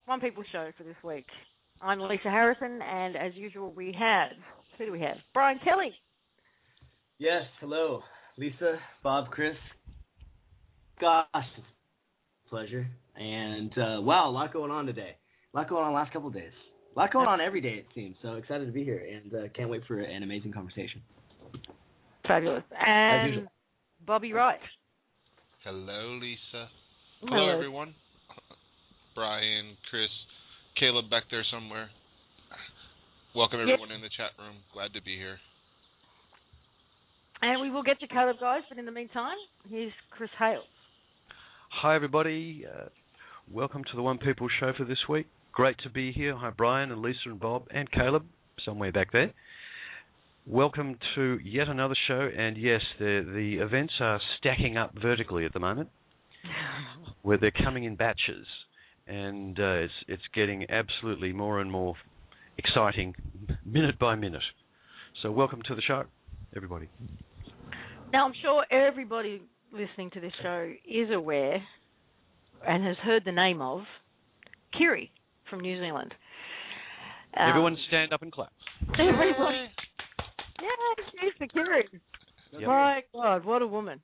One People Show for this week. I'm Lisa Harrison, and as usual, we have, who do we have? Brian Kelly. Yes, hello. Lisa, Bob, Chris. Gosh, pleasure. And, wow, a lot going on today. A lot going on the last couple of days. A lot going on every day, it seems. So excited to be here, and can't wait for an amazing conversation. Fabulous. And Bobby Wright. Hello, Lisa. Hello, everyone. Brian, Chris, Caleb back there somewhere. Welcome, everyone in the chat room. Glad to be here. And we will get to Caleb, guys, but in the meantime, here's Chris Hales. Hi, everybody. Welcome to the One People Show for this week. Great to be here. Hi, Brian and Lisa and Bob and Caleb, somewhere back there. Welcome to yet another show, and yes, the events are stacking up vertically at the moment, where they're coming in batches, and it's getting absolutely more and more exciting minute by minute. So welcome to the show, everybody. Now, I'm sure everybody listening to this show is aware and has heard the name of Kiri from New Zealand. Everyone stand up and clap. Everybody. Yeah, cheers for Kiri. Yep. My God, what a woman.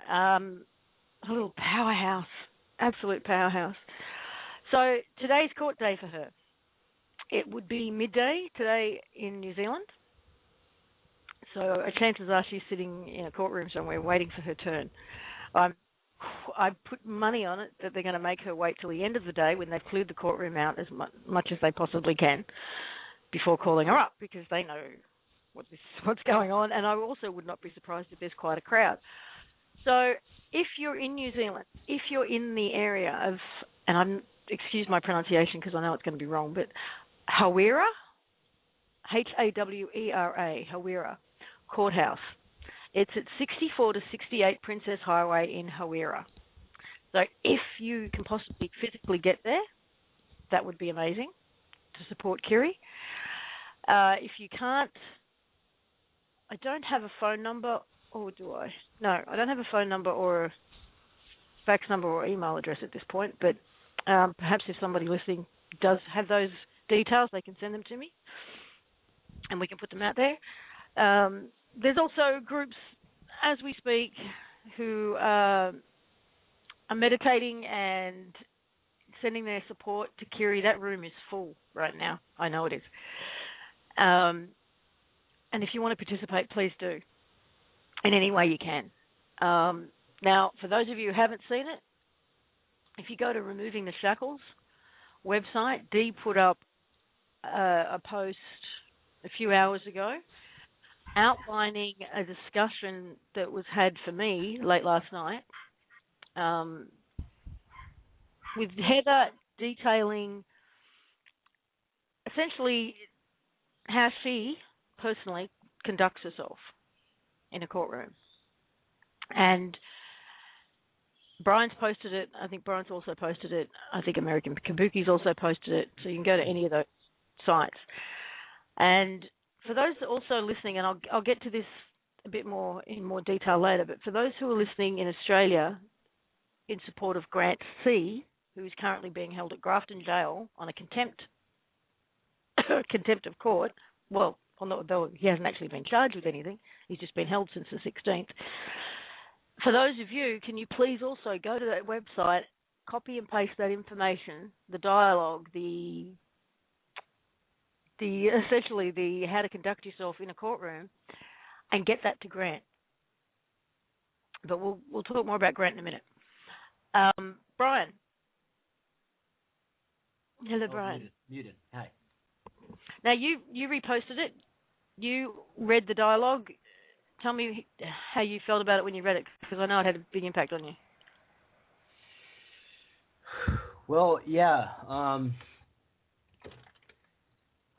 A little powerhouse, absolute powerhouse. So today's court day for her. It would be midday today in New Zealand. So chances are she's sitting in a courtroom somewhere waiting for her turn. I put money on it that they're going to make her wait till the end of the day when they've cleared the courtroom out as much as they possibly can before calling her up, because they know what's going on, and I also would not be surprised if there's quite a crowd. So if you're in New Zealand, if you're in the area of, and excuse my pronunciation because I know it's going to be wrong, but Hawera, Hawera, Hawera Courthouse. It's at 64 to 68 Princess Highway in Hawera. So if you can possibly physically get there, that would be amazing to support Kiri. If you can't, I don't have a phone number, or do I? No, I don't have a phone number or a fax number or email address at this point, but perhaps if somebody listening does have those details, they can send them to me, and we can put them out there. There's also groups, as we speak, who are meditating and sending their support to Kiri. That room is full right now. I know it is. And if you want to participate, please do, in any way you can. Now, for those of you who haven't seen it, if you go to Removing the Shackles website, Dee put up a post a few hours ago outlining a discussion that was had for me late last night with Heather detailing essentially how she personally conducts herself in a courtroom. And Brian's posted it. I think Brian's also posted it. I think American Kabuki's also posted it. So you can go to any of those sites. And for those also listening, and I'll get to this a bit more in more detail later, but for those who are listening in Australia in support of Grant C., who is currently being held at Grafton Jail on a contempt of court, well, although he hasn't actually been charged with anything, he's just been held since the 16th. For those of you, can you please also go to that website, copy and paste that information, the dialogue, the essentially the how to conduct yourself in a courtroom, and get that to Grant. But we'll talk more about Grant in a minute. Brian. Hello, Brian. Muted. Hi. Now you reposted it. You read the dialogue. Tell me how you felt about it when you read it, because I know it had a big impact on you. Well, yeah.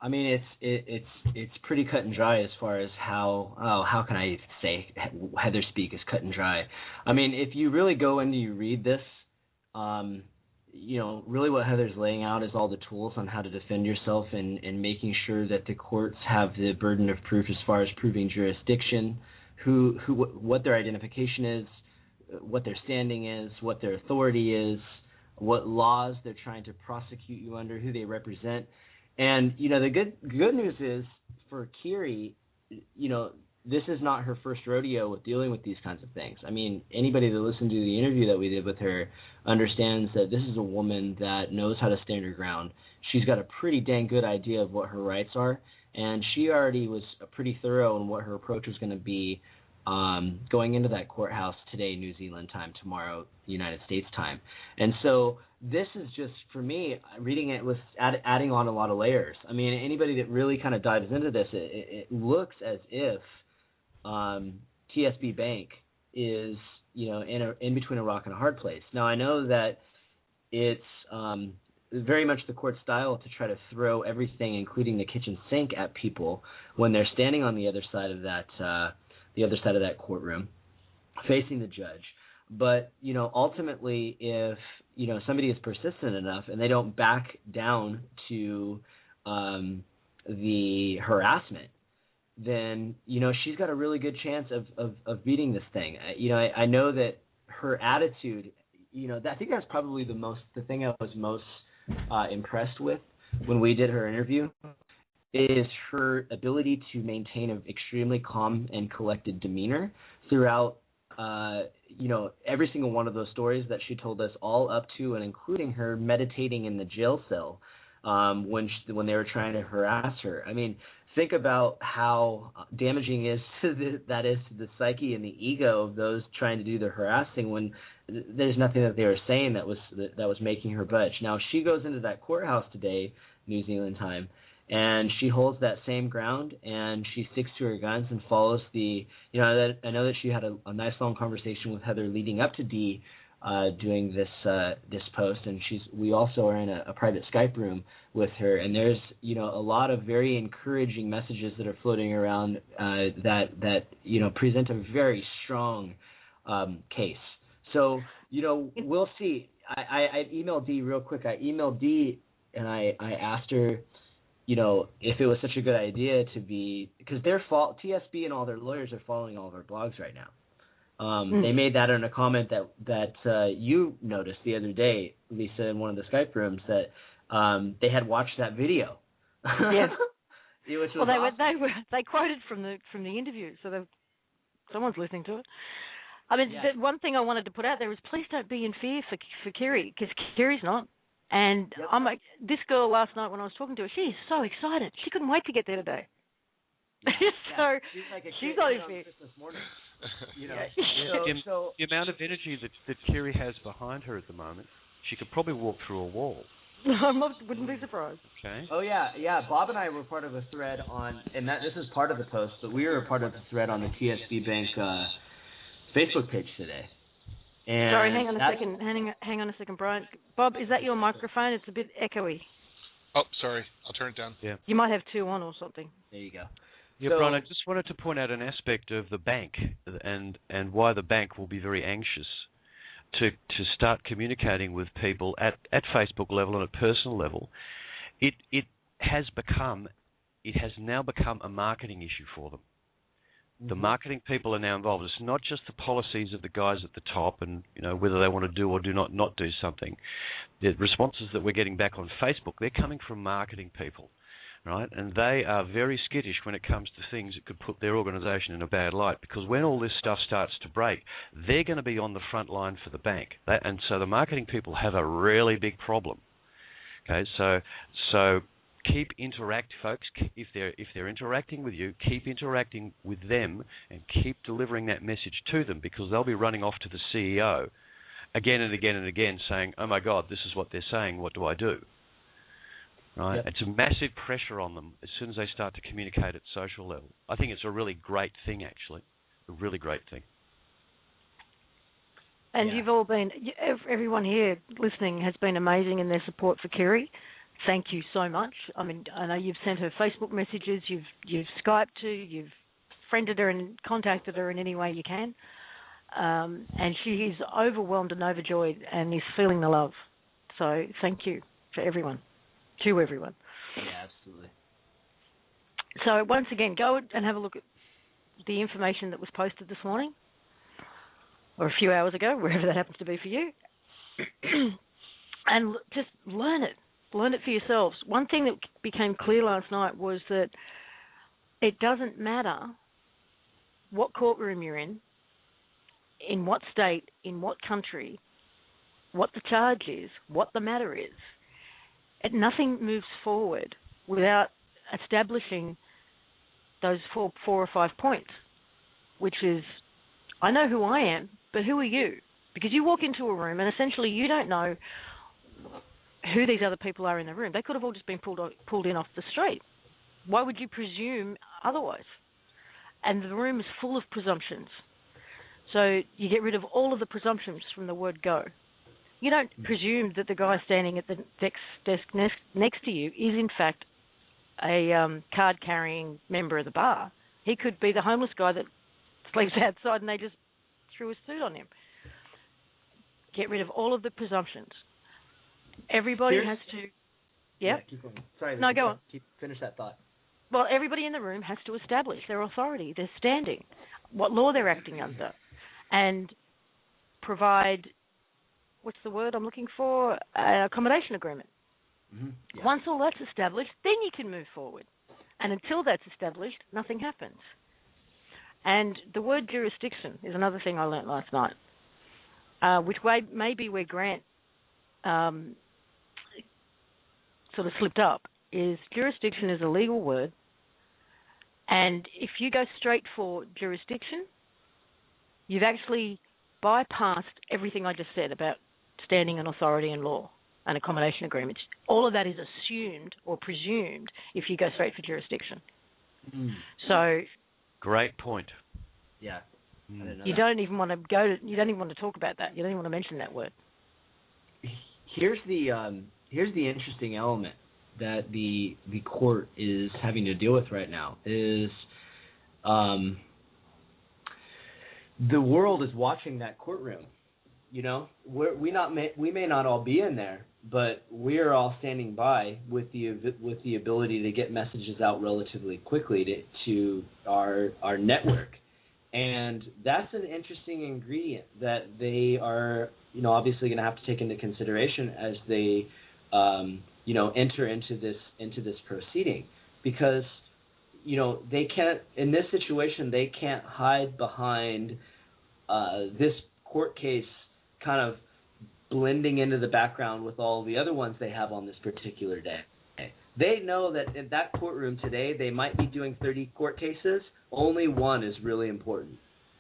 I mean, it's pretty cut and dry as far as how can I say Heather speak is cut and dry. I mean, if you really go in and you read this, really what Heather's laying out is all the tools on how to defend yourself and making sure that the courts have the burden of proof as far as proving jurisdiction, what their identification is, what their standing is, what their authority is, what laws they're trying to prosecute you under, who they represent. And, the good news is for Kiri, this is not her first rodeo with dealing with these kinds of things. I mean, anybody that listened to the interview that we did with her understands that this is a woman that knows how to stand her ground. She's got a pretty dang good idea of what her rights are, and she already was pretty thorough in what her approach was going to be going into that courthouse today, New Zealand time, tomorrow, United States time. And so this is just, for me, reading it was adding on a lot of layers. I mean, anybody that really kind of dives into this, it looks as if TSB Bank is, in between a rock and a hard place. Now, I know that it's very much the court style to try to throw everything, including the kitchen sink, at people when they're standing on the other side of that courtroom, facing the judge. But ultimately, if somebody is persistent enough and they don't back down to the harassment, then she's got a really good chance of beating this thing. I know that her attitude, I think that's probably the thing I was most impressed with when we did her interview, is her ability to maintain an extremely calm and collected demeanor throughout every single one of those stories that she told us, all up to and including her meditating in the jail cell when they were trying to harass her. I mean, think about how damaging that is to the psyche and the ego of those trying to do the harassing when there's nothing that they were saying that was making her budge. Now, she goes into that courthouse today, New Zealand time, and she holds that same ground, and she sticks to her guns and follows I know that she had a nice long conversation with Heather leading up to Dee doing this post, and we also are in a private Skype room with her, and there's a lot of very encouraging messages that are floating around that present a very strong case. So we'll see. I emailed Dee real quick. I emailed Dee and I asked her, if it was such a good idea to be, because TSB and all their lawyers are following all of our blogs right now. They made that in a comment that you noticed the other day, Lisa, in one of the Skype rooms, that they had watched that video. Yes. Which well, was awesome. They quoted from the interview, so someone's listening to it. I mean, yeah. The one thing I wanted to put out there is please don't be in fear for Kiri, because Kiri's not. And yep. I'm like, this girl last night when I was talking to her, she's so excited. She couldn't wait to get there today. Yeah. So she's like a she's kid not in on fear. Christmas morning. The amount of energy that Kiri has behind her at the moment, she could probably walk through a wall. Wouldn't be surprised. Okay. Oh yeah. Bob and I were part of a thread on, and this is part of the post, but we were a part of the thread on the TSB Bank Facebook page today. And sorry, hang on a second, Brian. Bob, is that your microphone? It's a bit echoey. Oh, sorry. I'll turn it down. Yeah. You might have two on or something. There you go. Yeah, Brian, I just wanted to point out an aspect of the bank and why the bank will be very anxious to start communicating with people at Facebook level and at personal level. It has now become a marketing issue for them. The marketing people are now involved. It's not just the policies of the guys at the top and whether they want to do or do not do something. The responses that we're getting back on Facebook, they're coming from marketing people, right? And they are very skittish when it comes to things that could put their organisation in a bad light, because when all this stuff starts to break, they're going to be on the front line for the bank. And so the marketing people have a really big problem. Okay, so keep folks. If they're interacting with you, keep interacting with them and keep delivering that message to them, because they'll be running off to the CEO again and again and again saying, "Oh my God, this is what they're saying. What do I do?" Right? Yep. It's a massive pressure on them as soon as they start to communicate at social level. I think it's a really great thing, actually, a really great thing. And you've all been, everyone here listening has been amazing in their support for Kiri. Thank you so much. I mean, I know you've sent her Facebook messages, you've Skyped to, you've friended her and contacted her in any way you can. And she is overwhelmed and overjoyed and is feeling the love. So thank you to everyone. Yeah, absolutely. So once again, go and have a look at the information that was posted this morning, or a few hours ago, wherever that happens to be for you. and just learn it. Learn it for yourselves. One thing that became clear last night was that it doesn't matter what courtroom you're in what state, in what country, what the charge is, what the matter is. Nothing moves forward without establishing those four or 5 points, which is, I know who I am, but who are you? Because you walk into a room and essentially you don't know who these other people are in the room. They could have all just been pulled in off the street. Why would you presume otherwise? And the room is full of presumptions. So you get rid of all of the presumptions from the word go. You don't presume that the guy standing at the desk next to you is in fact a card-carrying member of the bar. He could be the homeless guy that sleeps outside and they just threw a suit on him. Get rid of all of the presumptions. Everybody has to... Yep. Yeah, keep going. Sorry. No, go on. Finish that thought. Well, everybody in the room has to establish their authority, their standing, what law they're acting under, and provide, what's the word I'm looking for, an accommodation agreement. Mm-hmm. Yeah. Once all that's established, then you can move forward. And until that's established, nothing happens. And the word jurisdiction is another thing I learnt last night, which may be where Grant sort of slipped up, is jurisdiction is a legal word. And if you go straight for jurisdiction, you've actually bypassed everything I just said about standing and authority and law and accommodation agreements. All of that is assumed or presumed if you go straight for jurisdiction. Mm. So, great point. Yeah. You don't even want to you don't even want to talk about that. You don't even want to mention that word. Here's the interesting element that the court is having to deal with right now is the world is watching that courtroom. You know, we may not all be in there, but we are all standing by with the ability to get messages out relatively quickly to our network, and that's an interesting ingredient that they are, you know, obviously going to have to take into consideration as they you know, enter into this proceeding, because, you know, they can't, in this situation, they can't hide behind this court case kind of blending into the background with all the other ones they have on this particular day. They know that in that courtroom today, they might be doing 30 court cases. Only one is really important.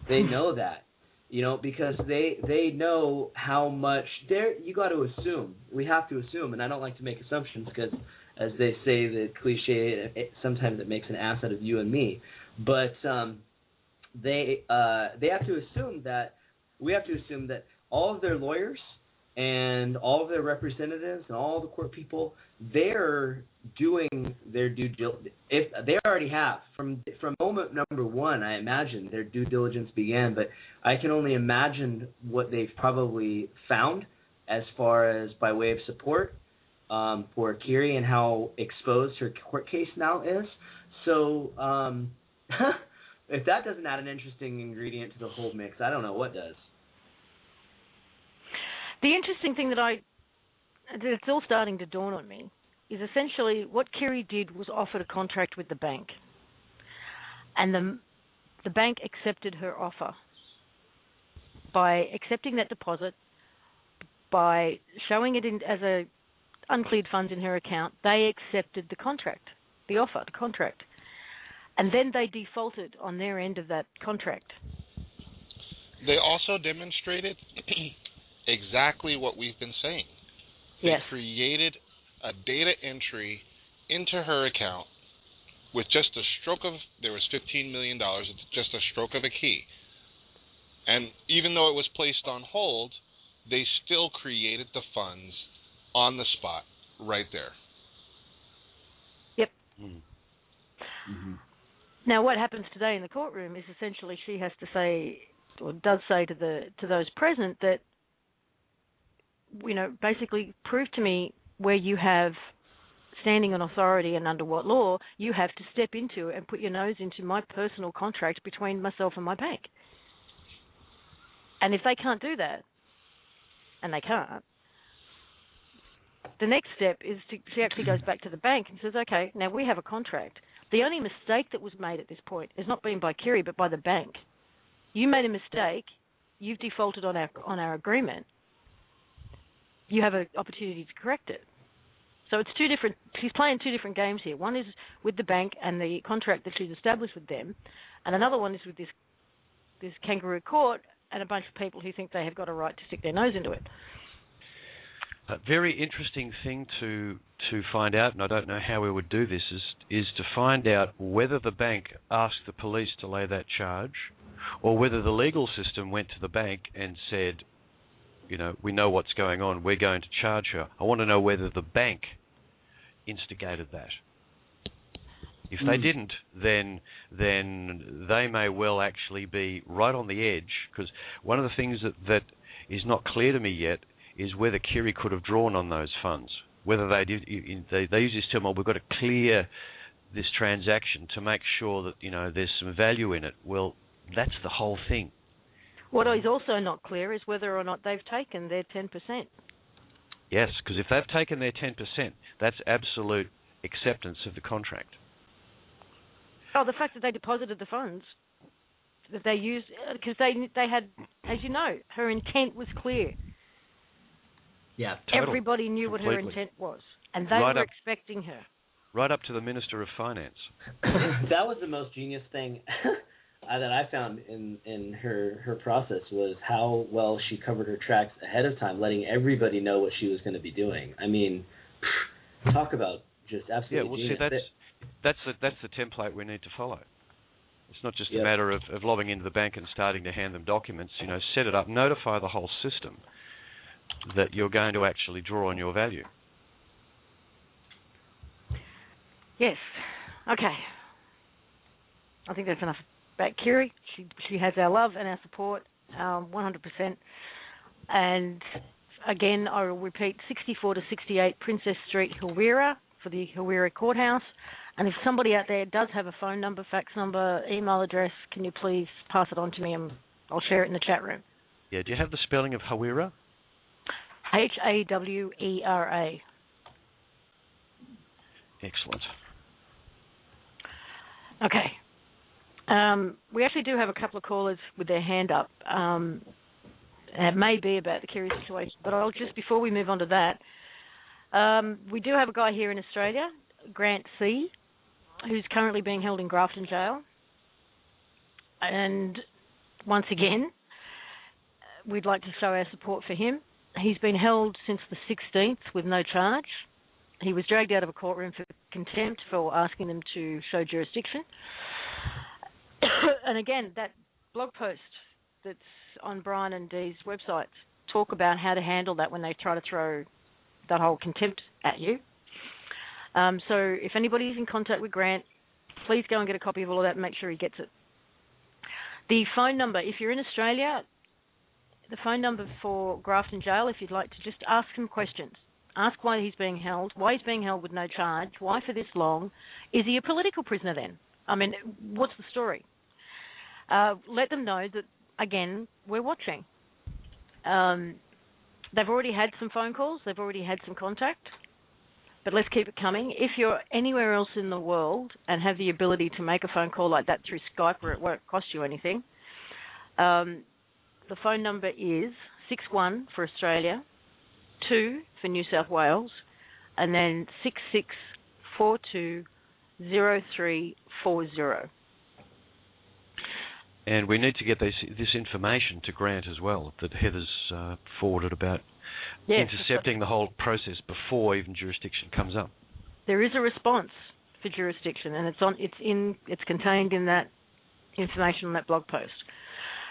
They know that. You know, because they know how much you got to assume. We have to assume, and I don't like to make assumptions because, as they say, the cliche, sometimes it makes an ass out of you and me. But they have to assume that we have to assume that all of their lawyers and all of their representatives and all the court people, they're doing their due diligence. If they already have from moment number one, I imagine their due diligence began. But I can only imagine what they've probably found as far as by way of support for Kiri and how exposed her court case now is. So if that doesn't add an interesting ingredient to the whole mix, I don't know what does. The interesting thing that's all starting to dawn on me is essentially what Kiri did was offered a contract with the bank. And the bank accepted her offer. By accepting that deposit, by showing it as a uncleared funds in her account, they accepted the contract, the offer, the contract. And then they defaulted on their end of that contract. They also demonstrated exactly what we've been saying. They created a data entry into her account with just a stroke of, there was $15 million, just a stroke of a key. And even though it was placed on hold, they still created the funds on the spot right there. Yep. Mm-hmm. Now, what happens today in the courtroom is essentially she has to say, or does say to those present that, you know, basically prove to me where you have standing on authority and under what law you have to step into and put your nose into my personal contract between myself and my bank. And if they can't do that, and they can't, the next step is she actually goes back to the bank and says, okay, now we have a contract. The only mistake that was made at this point is not being by Kiri, but by the bank. You made a mistake. You've defaulted on our agreement. You have an opportunity to correct it. So it's two different. She's playing two different games here. One is with the bank and the contract that she's established with them, and another one is with this kangaroo court and a bunch of people who think they have got a right to stick their nose into it. A very interesting thing to find out, and I don't know how we would do this, is to find out whether the bank asked the police to lay that charge, or whether the legal system went to the bank and said, you know, we know what's going on, we're going to charge her. I want to know whether the bank instigated that. If they didn't, then they may well actually be right on the edge, because one of the things that is not clear to me yet is whether Kiri could have drawn on those funds. Whether they did, they use this term, well, we've got to clear this transaction to make sure that, you know, there's some value in it. Well, that's the whole thing. What is also not clear is whether or not they've taken their 10%. Yes, because if they've taken their 10%, that's absolute acceptance of the contract. Oh, the fact that they deposited the funds that they used, because they had, as you know, her intent was clear. Yeah, everybody knew what her intent was, and they were expecting her. Right up to the Minister of Finance. That was the most genius thing that I found in her process, was how well she covered her tracks ahead of time, letting everybody know what she was going to be doing. I mean, talk about just absolutely genius. See, that's the template we need to follow. It's not just a matter of logging into the bank and starting to hand them documents. You know, set it up, notify the whole system that you're going to actually draw on your value. Yes. Okay. I think that's enough about Kiri. She has our love and our support, 100%. And again, I will repeat, 64 to 68 Princess Street, Hawera, for the Hawera Courthouse. And if somebody out there does have a phone number, fax number, email address, can you please pass it on to me, and I'll share it in the chat room. Yeah, do you have the spelling of Hawera? Hawera. Excellent. Okay. We actually do have a couple of callers with their hand up. It may be about the Kiri situation, but I'll just, before we move on to that, we do have a guy here in Australia, Grant C., who's currently being held in Grafton Jail. And once again, we'd like to show our support for him. He's been held since the 16th with no charge. He was dragged out of a courtroom for contempt for asking them to show jurisdiction. And again, that blog post that's on Brian and Dee's website talk about how to handle that when they try to throw that whole contempt at you. So if anybody's in contact with Grant, please go and get a copy of all of that and make sure he gets it. The phone number, if you're in Australia, the phone number for Grafton Jail, if you'd like to just ask some questions. Ask why he's being held with no charge, why for this long. Is he a political prisoner then? I mean, what's the story? Let them know that, again, we're watching. They've already had some phone calls. They've already had some contact. But let's keep it coming. If you're anywhere else in the world and have the ability to make a phone call like that through Skype where it won't cost you anything, the phone number is 61 for Australia, 2 for New South Wales, and then 66420340. And we need to get this information to Grant as well, that Heather's forwarded about intercepting the whole process before even jurisdiction comes up. There is a response for jurisdiction, and it's contained in that information on that blog post.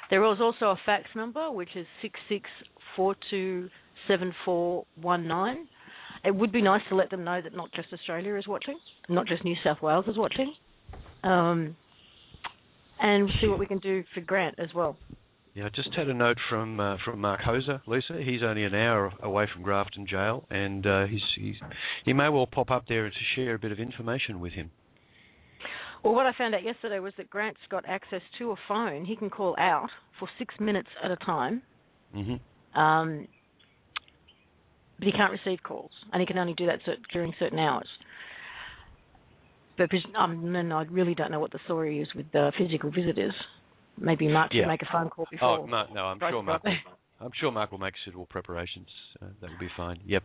There is also a fax number, which is 66427419. It would be nice to let them know that not just Australia is watching, not just New South Wales is watching, and see what we can do for Grant as well. Yeah, I just had a note from Mark Hoser, Lisa. He's only an hour away from Grafton Jail, and he may well pop up there to share a bit of information with him. Well, what I found out yesterday was that Grant's got access to a phone. He can call out for 6 minutes at a time. Mm-hmm. but he can't receive calls, and he can only do that during certain hours. But I really don't know what the story is with physical visitors. Maybe Mark should make a phone call before. Oh, no, I'm sure Mark will make suitable preparations. That will be fine. Yep.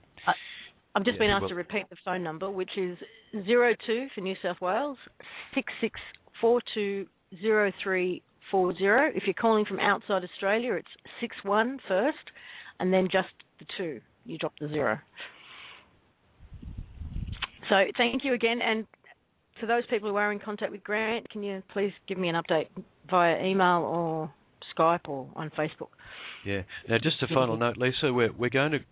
I've just been asked to repeat the phone number, which is 02 for New South Wales, 66420340. If you're calling from outside Australia, it's 61 first, and then just the 2. You drop the 0. So thank you again, and for those people who are in contact with Grant, can you please give me an update via email or Skype or on Facebook? Yeah. Now, just a final note, Lisa. We're going to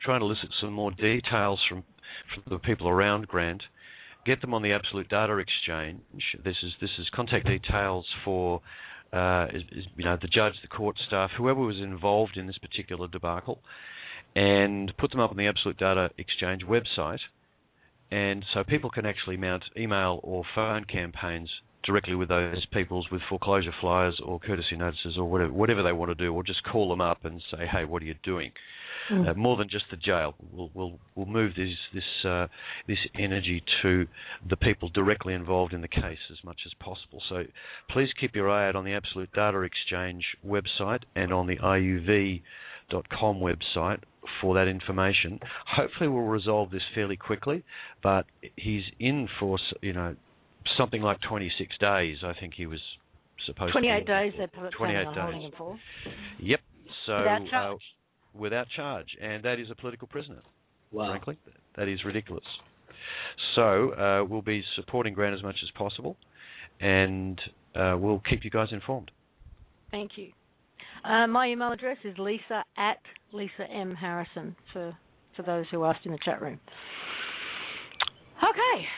try and elicit some more details from the people around Grant. Get them on the Absolute Data Exchange. This is contact details for the judge, the court staff, whoever was involved in this particular debacle, and put them up on the Absolute Data Exchange website. And so people can actually mount email or phone campaigns directly with those peoples with foreclosure flyers or courtesy notices or whatever they want to do, or just call them up and say, hey, what are you doing? More than just the jail. We'll move this energy to the people directly involved in the case as much as possible. So please keep your eye out on the Absolute Data Exchange website and on the IUV.com website for that information. Hopefully we'll resolve this fairly quickly, but he's in for something like 26 days. I think he was supposed 28 to be. 28 days they're 28 days. holding him for. Yep. So without charge. Without charge, and that is a political prisoner. Wow. Frankly, that is ridiculous. So we'll be supporting Grant as much as possible, and we'll keep you guys informed. Thank you. My email address is lisa@LisaMHarrison for those who asked in the chat room. Okay.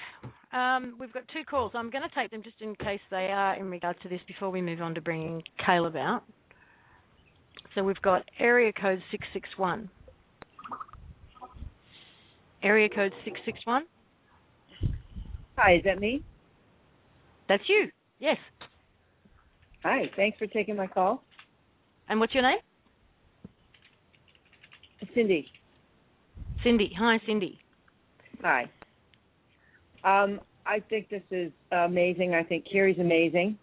We've got 2 calls. I'm going to take them just in case they are in regard to this before we move on to bringing Caleb out. So we've got area code 661. Area code 661. Hi, is that me? That's you. Yes. Hi, thanks for taking my call. And what's your name? Cindy. Cindy. Hi, Cindy. Hi. I think this is amazing. I think Kiri's amazing.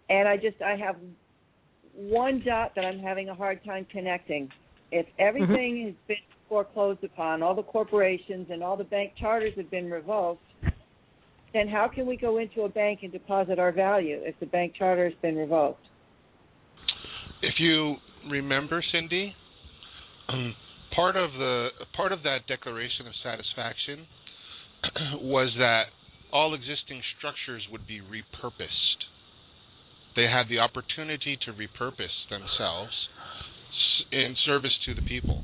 And I have one dot that I'm having a hard time connecting. If everything has been foreclosed upon, all the corporations and all the bank charters have been revoked, then how can we go into a bank and deposit our value if the bank charter has been revoked? If you remember, Cindy, part of that declaration of satisfaction was that all existing structures would be repurposed. They had the opportunity to repurpose themselves in service to the people.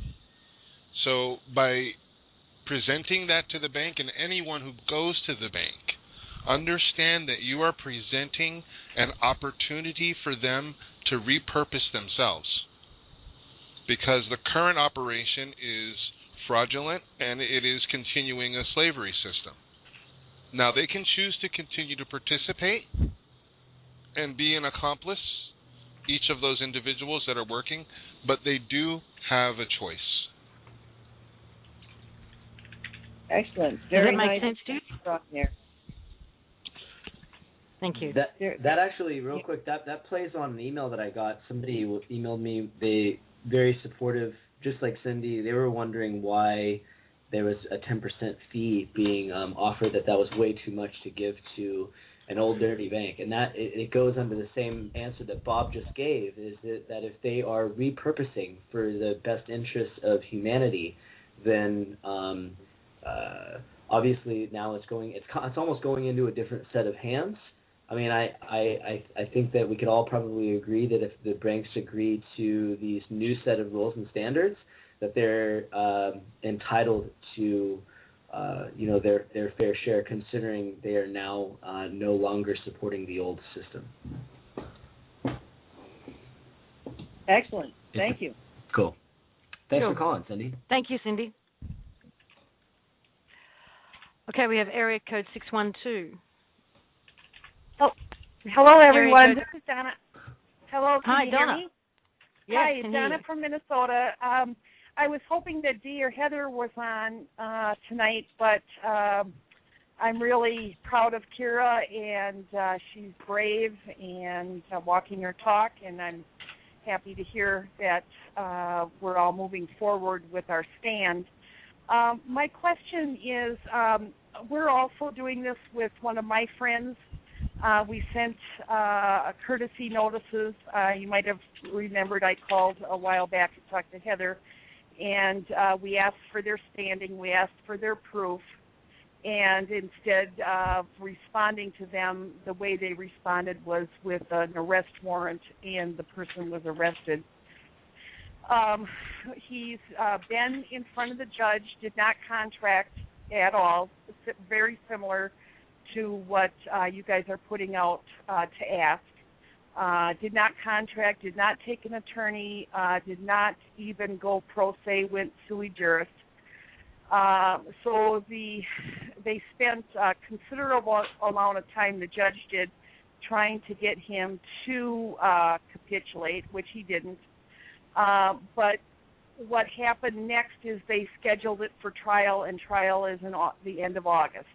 So by presenting that to the bank, and anyone who goes to the bank, understand that you are presenting an opportunity for them to repurpose themselves, because the current operation is fraudulent and it is continuing a slavery system. Now, they can choose to continue to participate and be an accomplice, each of those individuals that are working, but they do have a choice. Excellent. Very Does that nice. make sense to you? Thank you. That actually, real quick, that plays on an email that I got. Somebody emailed me. They very supportive, just like Cindy. They were wondering why there was a 10% fee being offered. That was way too much to give to an old dirty bank, and that it goes under the same answer that Bob just gave. Is that if they are repurposing for the best interests of humanity, then obviously now it's almost going into a different set of hands. I mean, I think that we could all probably agree that if the banks agree to these new set of rules and standards, that they're entitled to their fair share, considering they are now no longer supporting the old system. Excellent. Thank you. Cool. Thanks for calling, Cindy. Thank you, Cindy. Okay, we have area code 612. Oh, hello, everyone. This is Donna. Hello, can Hi, you Donna. hear me? Yes, Hi, it's Donna from Minnesota. I was hoping that Dee or Heather was on tonight, but I'm really proud of Kira, and she's brave and walking her talk, and I'm happy to hear that we're all moving forward with our stand. My question is, we're also doing this with one of my friends. We sent courtesy notices. You might have remembered I called a while back to talk to Heather, and we asked for their standing. We asked for their proof. And instead of responding to them, the way they responded was with an arrest warrant, and the person was arrested. He's been in front of the judge, did not contract at all, very similar to what you guys are putting out to ask. Did not contract, did not take an attorney, did not even go pro se, went sui juris. So they spent a considerable amount of time, the judge did, trying to get him to capitulate, which he didn't. But what happened next is they scheduled it for trial, and trial is in the end of August.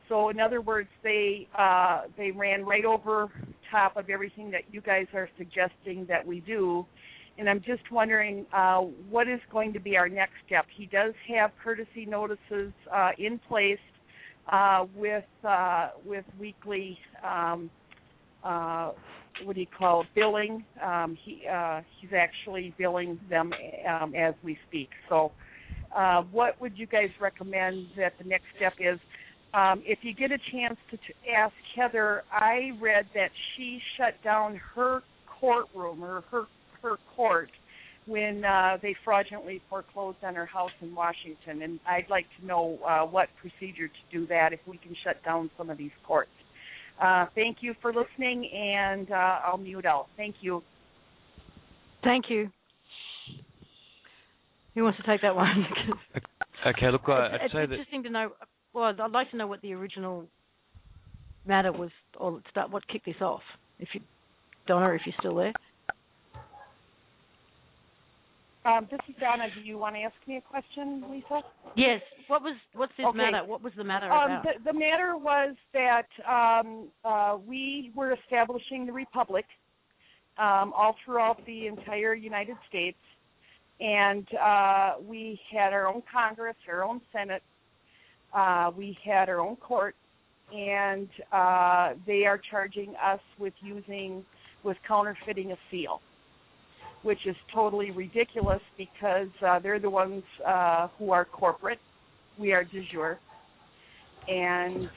So in other words, they ran right over top of everything that you guys are suggesting that we do. And I'm just wondering what is going to be our next step. He does have courtesy notices in place with weekly, what do you call it, billing. He's actually billing them as we speak. So what would you guys recommend that the next step is? If you get a chance to ask Heather, I read that she shut down her courtroom or her court when they fraudulently foreclosed on her house in Washington, and I'd like to know what procedure to do that if we can shut down some of these courts. Thank you for listening, and I'll mute out. Thank you. Thank you. Who wants to take that one? Okay, look, I'd say it's interesting to know. Well, I'd like to know what the original matter was, or what kicked this off. If you, Donna, if you're still there. This is Donna. Do you want to ask me a question, Lisa? Yes. What's this matter? What was the matter about? The matter was that we were establishing the Republic all throughout the entire United States, and we had our own Congress, our own Senate. We had our own court, and they are charging us with counterfeiting a seal, which is totally ridiculous because they're the ones who are corporate. We are de jure. And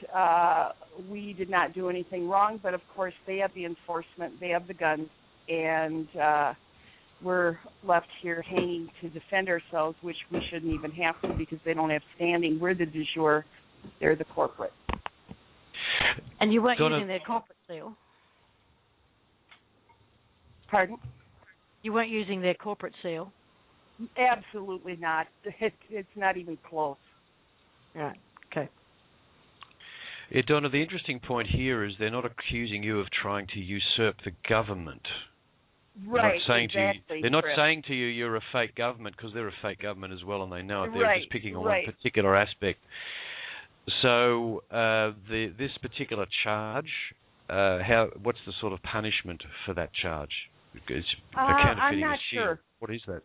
we did not do anything wrong, but of course they have the enforcement, they have the guns, and we're left here hanging to defend ourselves, which we shouldn't even have to because they don't have standing. We're the de jure, they're the corporate. And you weren't using their corporate seal? Pardon? You weren't using their corporate seal? Absolutely not. It's not even close. Right. Okay. Yeah, Donna, the interesting point here is they're not accusing you of trying to usurp the government. Right, they're not saying to you you're a fake government, because they're a fake government as well and they know it. They're just picking on one particular aspect. So this particular charge, what's the sort of punishment for that charge? I'm not sure. What is that?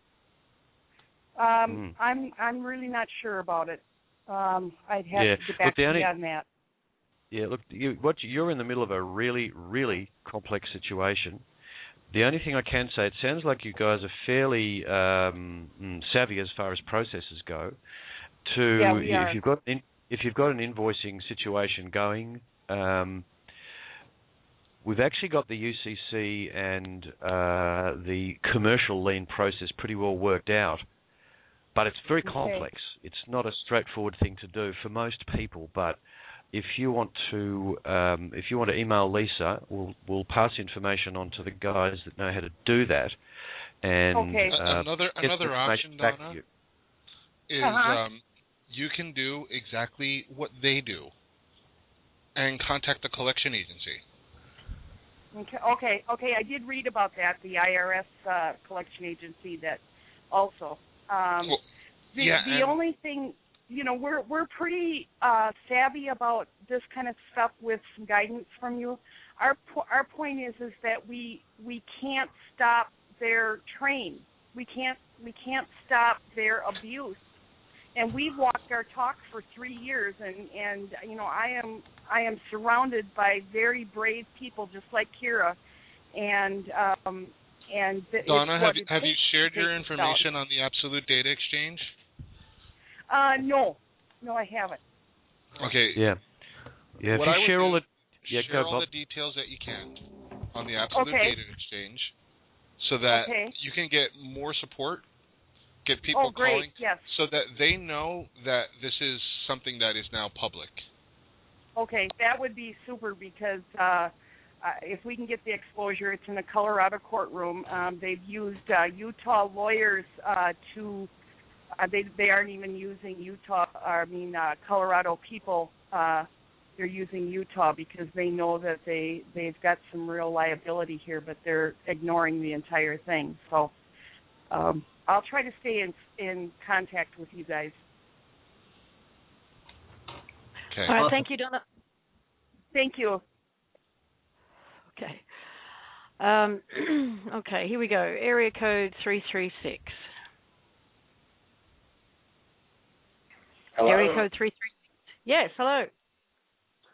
I'm really not sure about it. I'd have to get back to you on that. Yeah, look, you're in the middle of a really, really complex situation. The only thing I can say, it sounds like you guys are fairly savvy as far as processes go. If you've got an invoicing situation going, we've actually got the UCC and the commercial lien process pretty well worked out, but it's very complex. It's not a straightforward thing to do for most people. But if you want to email Lisa, we'll pass information on to the guys that know how to do that. And another option, Donna, is you can do exactly what they do and contact the collection agency. Okay. I did read about that, the IRS collection agency that also The only thing, we're pretty savvy about this kind of stuff with some guidance from you. Our point is that we can't stop their train. We can't stop their abuse. And we've walked our talk for 3 years, and I am surrounded by very brave people just like Kira, and Donna, have you shared your information on the Absolute Data Exchange? No, I haven't. Okay. Yeah. If what you share all the share all the details that you can on the Absolute Data Exchange, so that you can get more support. Get people calling, so that they know that this is something that is now public. Okay, that would be super, because if we can get the exposure, it's in a Colorado courtroom. They've used Utah lawyers to. They aren't even using Colorado people. They're using Utah because they know that they've got some real liability here, but they're ignoring the entire thing. So. I'll try to stay in contact with you guys. Okay. All right, thank you, Donna. Thank you. Okay. Okay, here we go. Area code 336. Hello? Area code 336. Yes, hello.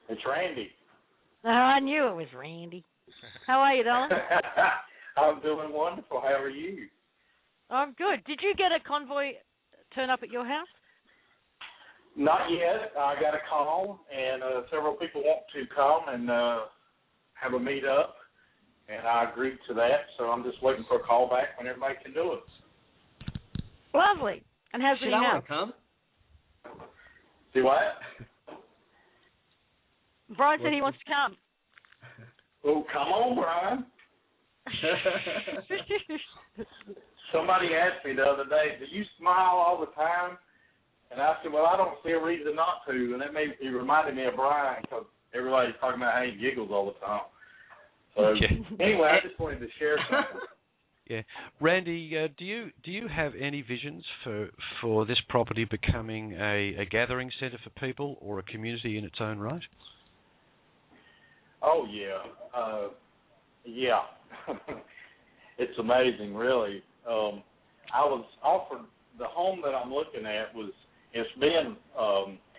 It's Randy. Oh, I knew it was Randy. How are you, Donna? I'm doing wonderful. How are you? I'm good. Did you get a convoy turn up at your house? Not yet. I got a call, and several people want to come and have a meet up, and I agreed to that. So I'm just waiting for a call back when everybody can do it. Lovely. And how's the house? Come? See what? Brian said he wants to come. Oh, come on, Brian. Somebody asked me the other day, do you smile all the time? And I said, well, I don't see a reason not to. And it reminded me of Brian, because everybody's talking about how he giggles all the time. So anyway, I just wanted to share something. Yeah, Randy, do you have any visions for this property becoming a gathering centre for people or a community in its own right? Oh yeah, yeah. It's amazing, really. I was offered the home that I'm looking at it's been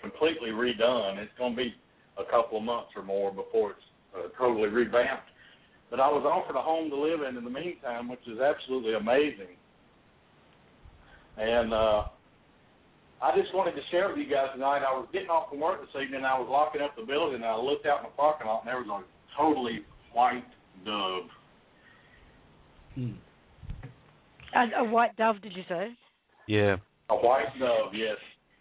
completely redone. It's going to be a couple of months or more before it's totally revamped. But I was offered a home to live in the meantime, which is absolutely amazing. And I just wanted to share with you guys tonight. I was getting off from work this evening, and I was locking up the building, and I looked out in the parking lot, and there was a totally white dove. A white dove, did you say? Yeah. A white dove, yes.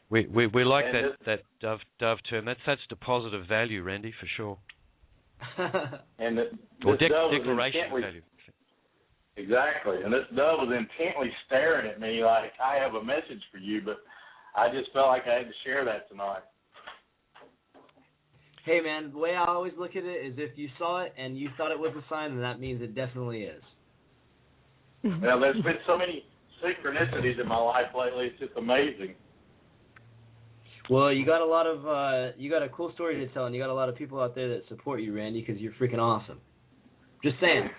We like that dove term. That's deposit of value, Randy, for sure. And or declaration of value. Exactly. And this dove was intently staring at me like, I have a message for you, but I just felt like I had to share that tonight. Hey, man, the way I always look at it is if you saw it and you thought it was a sign, then that means it definitely is. Well, there's been so many synchronicities in my life lately. It's just amazing. Well, you got a cool story to tell, and you got a lot of people out there that support you, Randy, because you're freaking awesome. Just saying.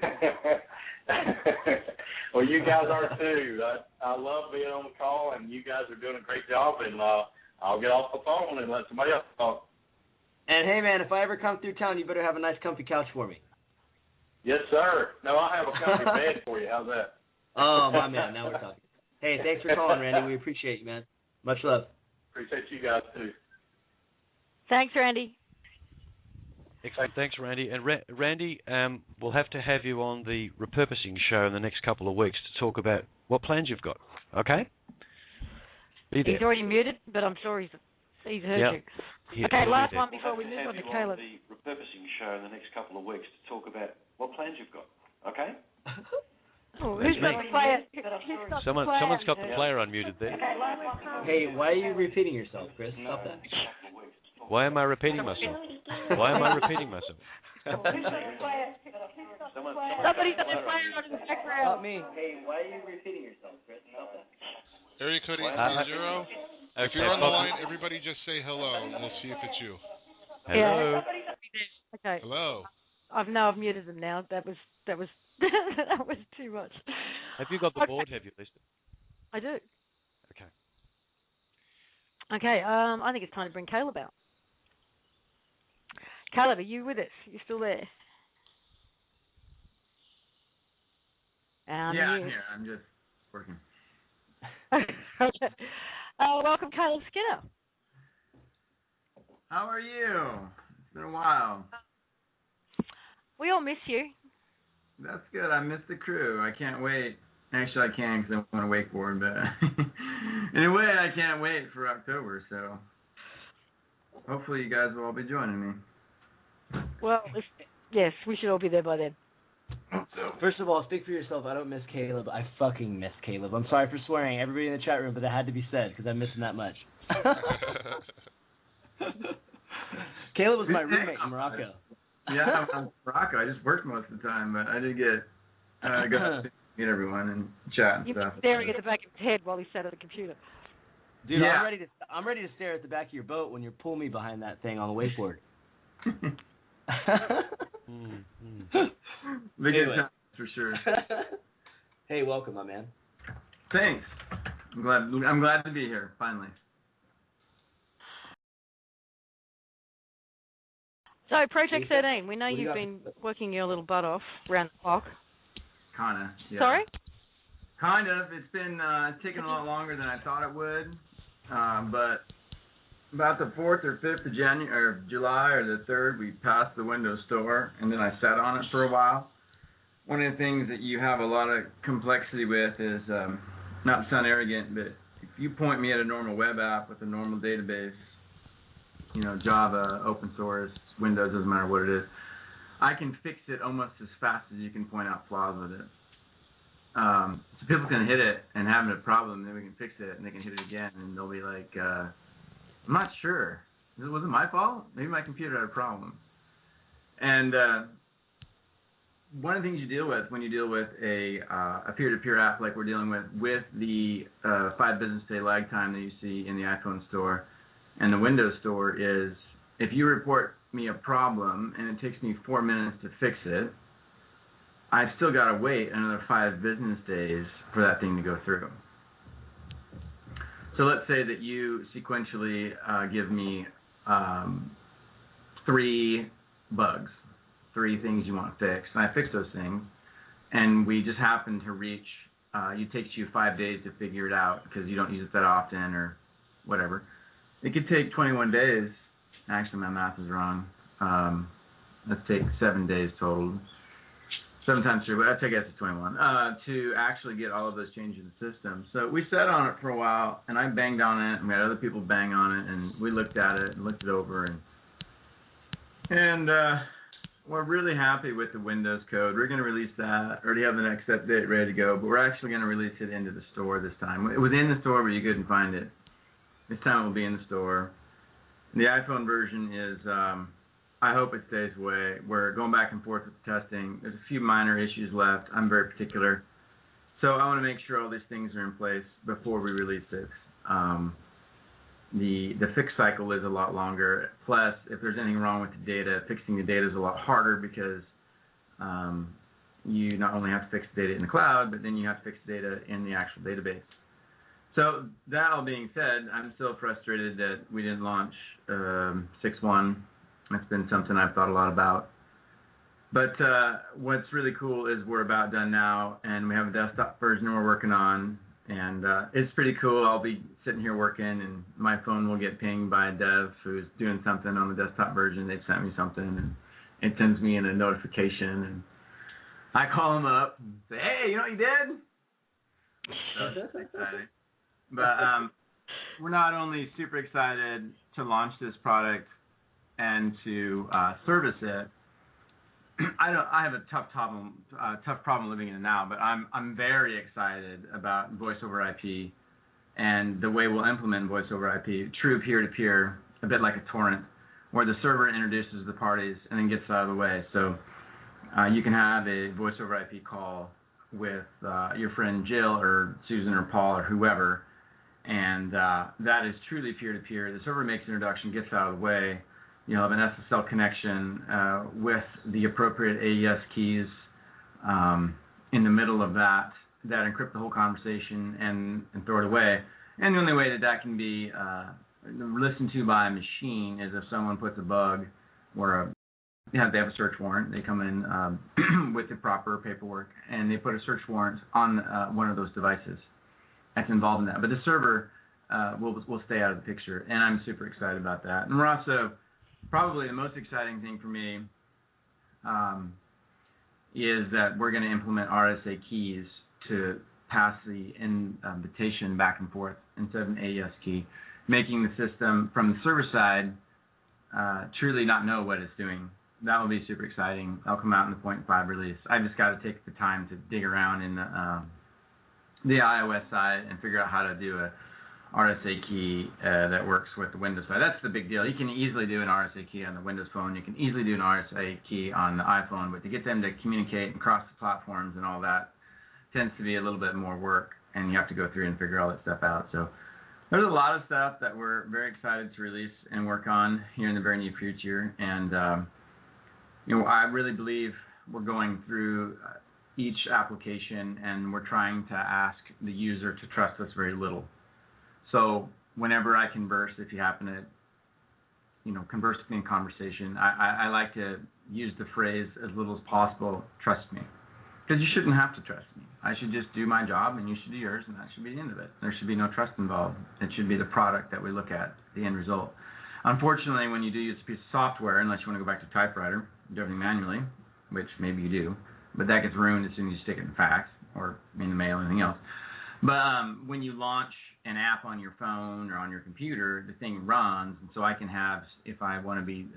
Well, you guys are too. I love being on the call, and you guys are doing a great job, and I'll get off the phone and let somebody else talk. And, hey, man, if I ever come through town, you better have a nice comfy couch for me. Yes, sir. No, I'll have a comfy bed for you. How's that? Oh, my man, now we're talking. Hey, thanks for calling, Randy. We appreciate you, man. Much love. Appreciate you guys, too. Thanks, Randy. Excellent. Thanks, Randy. And Randy, we'll have to have you on the repurposing show in the next couple of weeks to talk about what plans you've got. Okay? Be there. He's already muted, but I'm sure he's heard you. Okay, last one before we move on to Caleb. The repurposing show in the next couple of weeks to talk about what plans you've got. Okay? Oh, who's got the player? Someone's got the player unmuted there. Hey, why are you repeating yourself, Chris? Stop that. Why am I repeating myself? Why am I repeating myself? Somebody's got the player on in the background. Not me. Hey, why are you repeating yourself, Chris? Stop that. Area code 830. If you're on the line, everybody just say hello, and we'll see if it's you. Hello. Yeah. Okay. Hello. I've muted them now. That was that was too much. Have you got the board? Have you, Lisa? I do. Okay. Okay. I think it's time to bring Caleb out. Caleb, are you with us? You still there? Yeah, I'm here. I'm just working. Okay. Welcome, Caleb Skinner. How are you? It's been a while. We all miss you. That's good. I miss the crew. I can't wait. Actually, I can because I want to wakeboard, but in a way, I can't wait for October. So hopefully, you guys will all be joining me. Well, yes, we should all be there by then. So, first of all, speak for yourself. I don't miss Caleb. I fucking miss Caleb. I'm sorry for swearing everybody in the chat room, but that had to be said because I miss him that much. Caleb was my roommate in Morocco. Yeah, I'm in Morocco. I just worked most of the time, but I did get got to meet everyone and chat and you stuff. were staring at the back of his head while he sat at the computer. Dude, yeah. I'm ready to stare at the back of your boat when you pull me behind that thing on the wakeboard. Big Anyway. times for sure. Hey, welcome, my man. Thanks. I'm glad to be here finally. So, Project Lisa, 13, we know what do you you've got? been working your little butt off round the clock. Kinda. Yeah. Sorry? Kind of. It's been taking a lot longer than I thought it would. But about the 4th or 5th of July or the 3rd, we passed the Windows Store, and then I sat on it for a while. One of the things that you have a lot of complexity with is, not to sound arrogant, but if you point me at a normal web app with a normal database, Java, open source, Windows, doesn't matter what it is, I can fix it almost as fast as you can point out flaws with it. So people can hit it and have a problem, then we can fix it, and they can hit it again, and they'll be like, I'm not sure. Was it my fault? Maybe my computer had a problem. And one of the things you deal with when you deal with a peer-to-peer app like we're dealing with the 5 business day lag time that you see in the iPhone store and the Windows store is if you report me a problem and it takes me 4 minutes to fix it, I've still got to wait another 5 business days for that thing to go through. So let's say that you sequentially give me 3 bugs, 3 things you want fixed, and I fix those things, and we just happen to reach, it takes you 5 days to figure it out because you don't use it that often or whatever. It could take 21 days. Actually, my math is wrong. Let's take 7 days total. 7 times 3, but I guess it's 21, to actually get all of those changes in the system. So we sat on it for a while, and I banged on it, and we had other people bang on it, and we looked at it and looked it over, and we're really happy with the Windows code. We're going to release that. Already have the next update ready to go, but we're actually going to release it into the store this time. It was in the store, but you couldn't find it. This time it will be in the store. The iPhone version is, I hope it stays away. We're going back and forth with the testing. There's a few minor issues left. I'm very particular. So I want to make sure all these things are in place before we release this. The fix cycle is a lot longer. Plus, if there's anything wrong with the data, fixing the data is a lot harder because you not only have to fix the data in the cloud, but then you have to fix the data in the actual database. So that all being said, I'm still frustrated that we didn't launch 6.1. That's been something I've thought a lot about. But what's really cool is we're about done now, and we have a desktop version we're working on, and it's pretty cool. I'll be sitting here working, and my phone will get pinged by a dev who's doing something on the desktop version. They've sent me something, and it sends me in a notification, and I call them up and say, hey, you know what you did? So it's exciting. But we're not only super excited to launch this product and to service it. I have a tough problem living in it now, but I'm very excited about voice over IP and the way we'll implement voice over IP, true peer-to-peer, a bit like a torrent, where the server introduces the parties and then gets out of the way. So you can have a voice over IP call with your friend Jill or Susan or Paul or whoever, And that is truly peer-to-peer. The server makes an introduction, gets out of the way. You'll have an SSL connection with the appropriate AES keys in the middle of that encrypt the whole conversation and throw it away. And the only way that can be listened to by a machine is if someone puts a bug or they have a search warrant. They come in with the proper paperwork, and they put a search warrant on one of those devices that's involved in that. But the server will stay out of the picture, and I'm super excited about that. And we're also, probably the most exciting thing for me is that we're going to implement RSA keys to pass the invitation back and forth instead of an AES key, making the system from the server side truly not know what it's doing. That will be super exciting. That'll come out in the 0.5 release. I just got to take the time to dig around in the iOS side and figure out how to do a RSA key that works with the Windows side. That's the big deal. You can easily do an RSA key on the Windows phone. You can easily do an RSA key on the iPhone, but to get them to communicate and cross the platforms and all that tends to be a little bit more work, and you have to go through and figure all that stuff out. So there's a lot of stuff that we're very excited to release and work on here in the very near future. And I really believe we're going through each application and we're trying to ask the user to trust us very little. So whenever I converse, if you happen to, converse with me in conversation, I like to use the phrase as little as possible, trust me. Because you shouldn't have to trust me. I should just do my job and you should do yours, and that should be the end of it. There should be no trust involved. It should be the product that we look at, the end result. Unfortunately, when you do use a piece of software, unless you want to go back to typewriter, do everything manually, which maybe you do, but that gets ruined as soon as you stick it in fax or in the mail or anything else. But when you launch an app on your phone or on your computer, the thing runs, and so I can have, if I want to be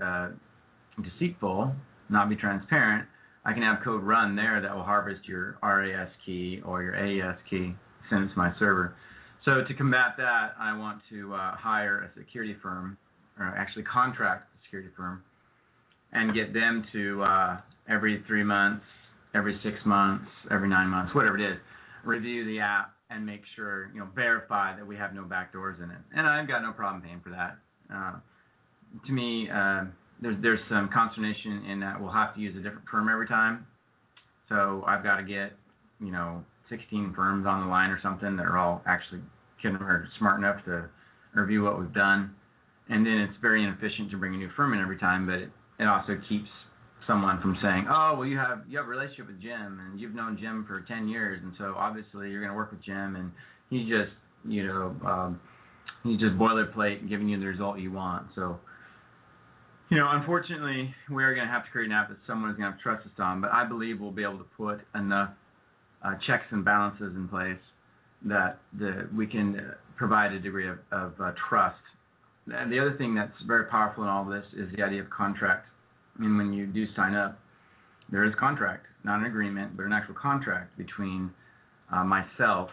deceitful, not be transparent, I can have code run there that will harvest your RAS key or your AES key, send it to my server. So to combat that, I want to hire a security firm, or actually contract a security firm, and get them to every 3 months, every 6 months, every 9 months, whatever it is, review the app and make sure, verify that we have no backdoors in it. And I've got no problem paying for that. To me, there's some consternation in that we'll have to use a different firm every time. So I've got to get, 16 firms on the line or something that are all actually smart enough to review what we've done. And then it's very inefficient to bring a new firm in every time, but it also keeps someone from saying, oh, well, you have a relationship with Jim, and you've known Jim for 10 years, and so obviously you're going to work with Jim, and he's just, he's just boilerplate giving you the result you want. So, unfortunately, we are going to have to create an app that someone is going to have to trust us on, but I believe we'll be able to put enough checks and balances in place that we can provide a degree of trust. And the other thing that's very powerful in all this is the idea of contract. I mean, when you do sign up, there is contract, not an agreement, but an actual contract between myself,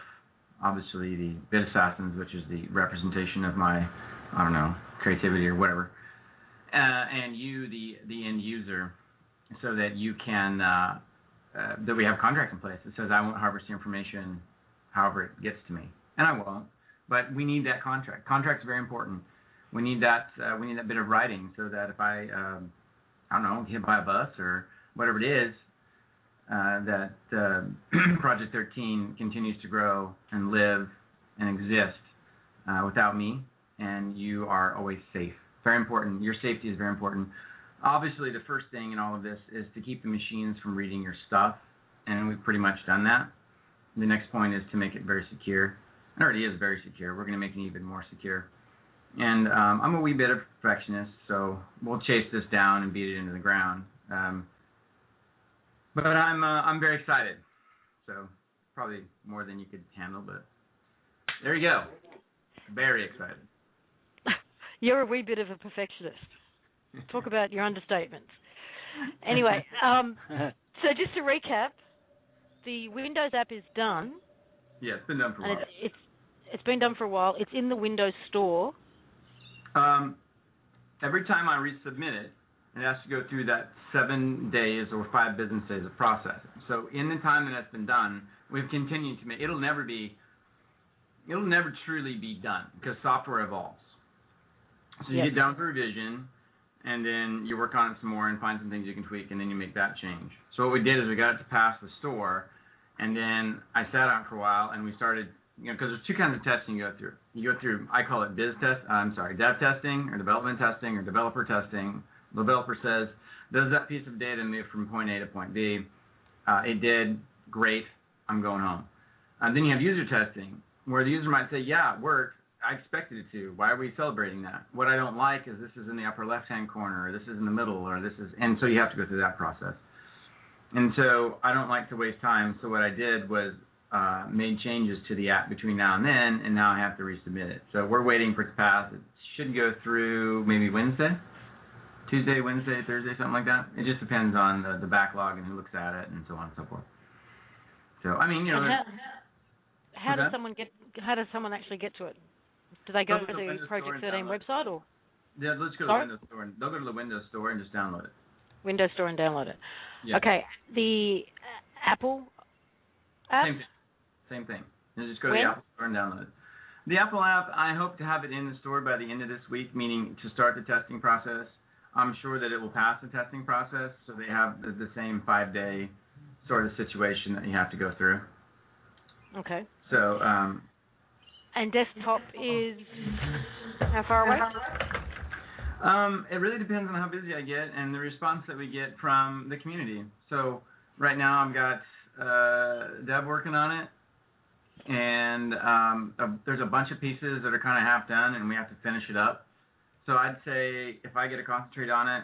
obviously the bit assassins, which is the representation of my, creativity or whatever, and you, the end user, so that you can, that we have contracts in place that says I won't harvest the information however it gets to me, and I won't, but we need that contract. Contract's very important. We need that bit of writing so that if I hit by a bus or whatever it is, that Project XIII continues to grow and live and exist without me, and you are always safe. Very important. Your safety is very important. Obviously, the first thing in all of this is to keep the machines from reading your stuff, and we've pretty much done that. The next point is to make it very secure. It already is very secure. We're going to make it even more secure. And I'm a wee bit of a perfectionist, so we'll chase this down and beat it into the ground. But I'm very excited. So probably more than you could handle, but there you go. Very excited. You're a wee bit of a perfectionist. Talk about your understatements. Anyway, so just to recap, the Windows app is done. Yeah, it's been done for a while. It's been done for a while. It's in the Windows Store. Every time I resubmit it, it has to go through that 7 days or 5 business days of processing. So in the time that it's been done, we've continued to make. It'll never be it'll never truly be done because software evolves. So you get down for revision, and then you work on it some more and find some things you can tweak, and then you make that change. So what we did is we got it to pass the store, and then I sat out for a while, and we started, because there's two kinds of testing you go through. You go through, I call it dev testing, or development testing, or developer testing. The developer says, does that piece of data move from point A to point B? It did, great, I'm going home. Then you have user testing, where the user might say, yeah, it worked, I expected it to. Why are we celebrating that? What I don't like is this is in the upper left-hand corner, or this is in the middle, or this is, and so you have to go through that process. And so I don't like to waste time, so what I did was made changes to the app between now and then, and now I have to resubmit it. So we're waiting for it to pass. It should go through maybe Tuesday, Wednesday, Thursday, something like that. It just depends on the backlog and who looks at it and so on and so forth. So, I mean, how does someone actually get to it? Do they go to the Project XIII website or? Yeah, let's go to the Windows Store. They'll go to the Windows Store and just download it. Windows Store and download it. Yeah. Okay. The Apple app? Same thing. You just go to the Apple Store and download it. The Apple app, I hope to have it in the store by the end of this week, meaning to start the testing process. I'm sure that it will pass the testing process, so they have the same 5-day sort of situation that you have to go through. Okay. So, and desktop is how far away? It really depends on how busy I get and the response that we get from the community. So right now I've got Deb working on it, and there's a bunch of pieces that are kind of half done, and we have to finish it up. So I'd say if I get to concentrate on it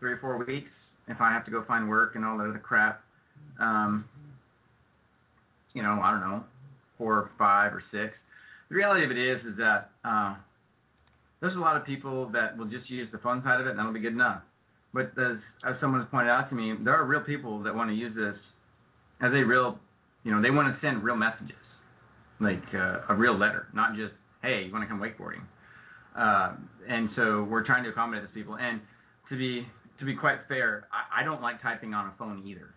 3 or 4 weeks, if I have to go find work and all that other crap, I don't know, 4 or 5 or 6. The reality of it is that there's a lot of people that will just use the phone side of it, and that'll be good enough. But as someone has pointed out to me, there are real people that want to use this as a real, they want to send real messages, like a real letter, not just, hey, you want to come wakeboarding. And so we're trying to accommodate those people. And to be quite fair, I don't like typing on a phone either.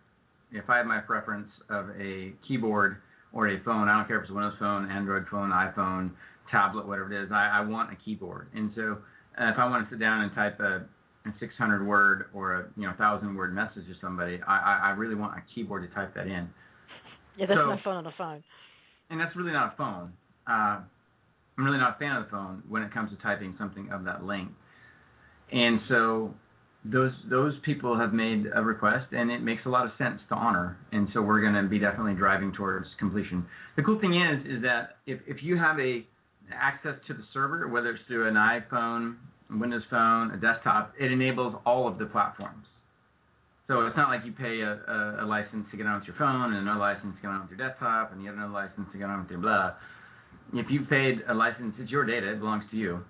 If I have my preference of a keyboard or a phone, I don't care if it's a Windows phone, Android phone, iPhone, tablet, whatever it is, I want a keyboard. And so if I want to sit down and type a 600-word or a 1,000-word message to somebody, I really want a keyboard to type that in. Yeah, that's no fun on a phone. And that's really not a phone. I'm really not a fan of the phone when it comes to typing something of that length. And so those people have made a request, and it makes a lot of sense to honor. And so we're going to be definitely driving towards completion. The cool thing is that if you have access to the server, whether it's through an iPhone, a Windows phone, a desktop, it enables all of the platforms. So it's not like you pay a license to get on with your phone and another license to get on with your desktop and you have another license to get on with your blah. If you paid a license, it's your data, it belongs to you.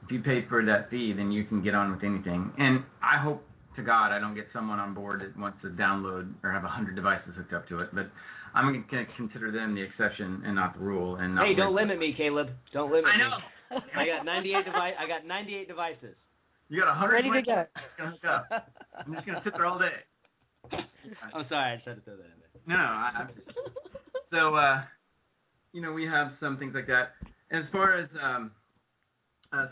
If you pay for that fee, then you can get on with anything. And I hope to God I don't get someone on board that wants to download or have 100 devices hooked up to it. But I'm going to consider them the exception and not the rule. And not don't limit me, Caleb. Don't limit me. I know. I got 98 devices. You got 100 ready to go. Hook up. I'm just going to sit there all day. I'm sorry, I just had to throw that in there. No, so we have some things like that. As far as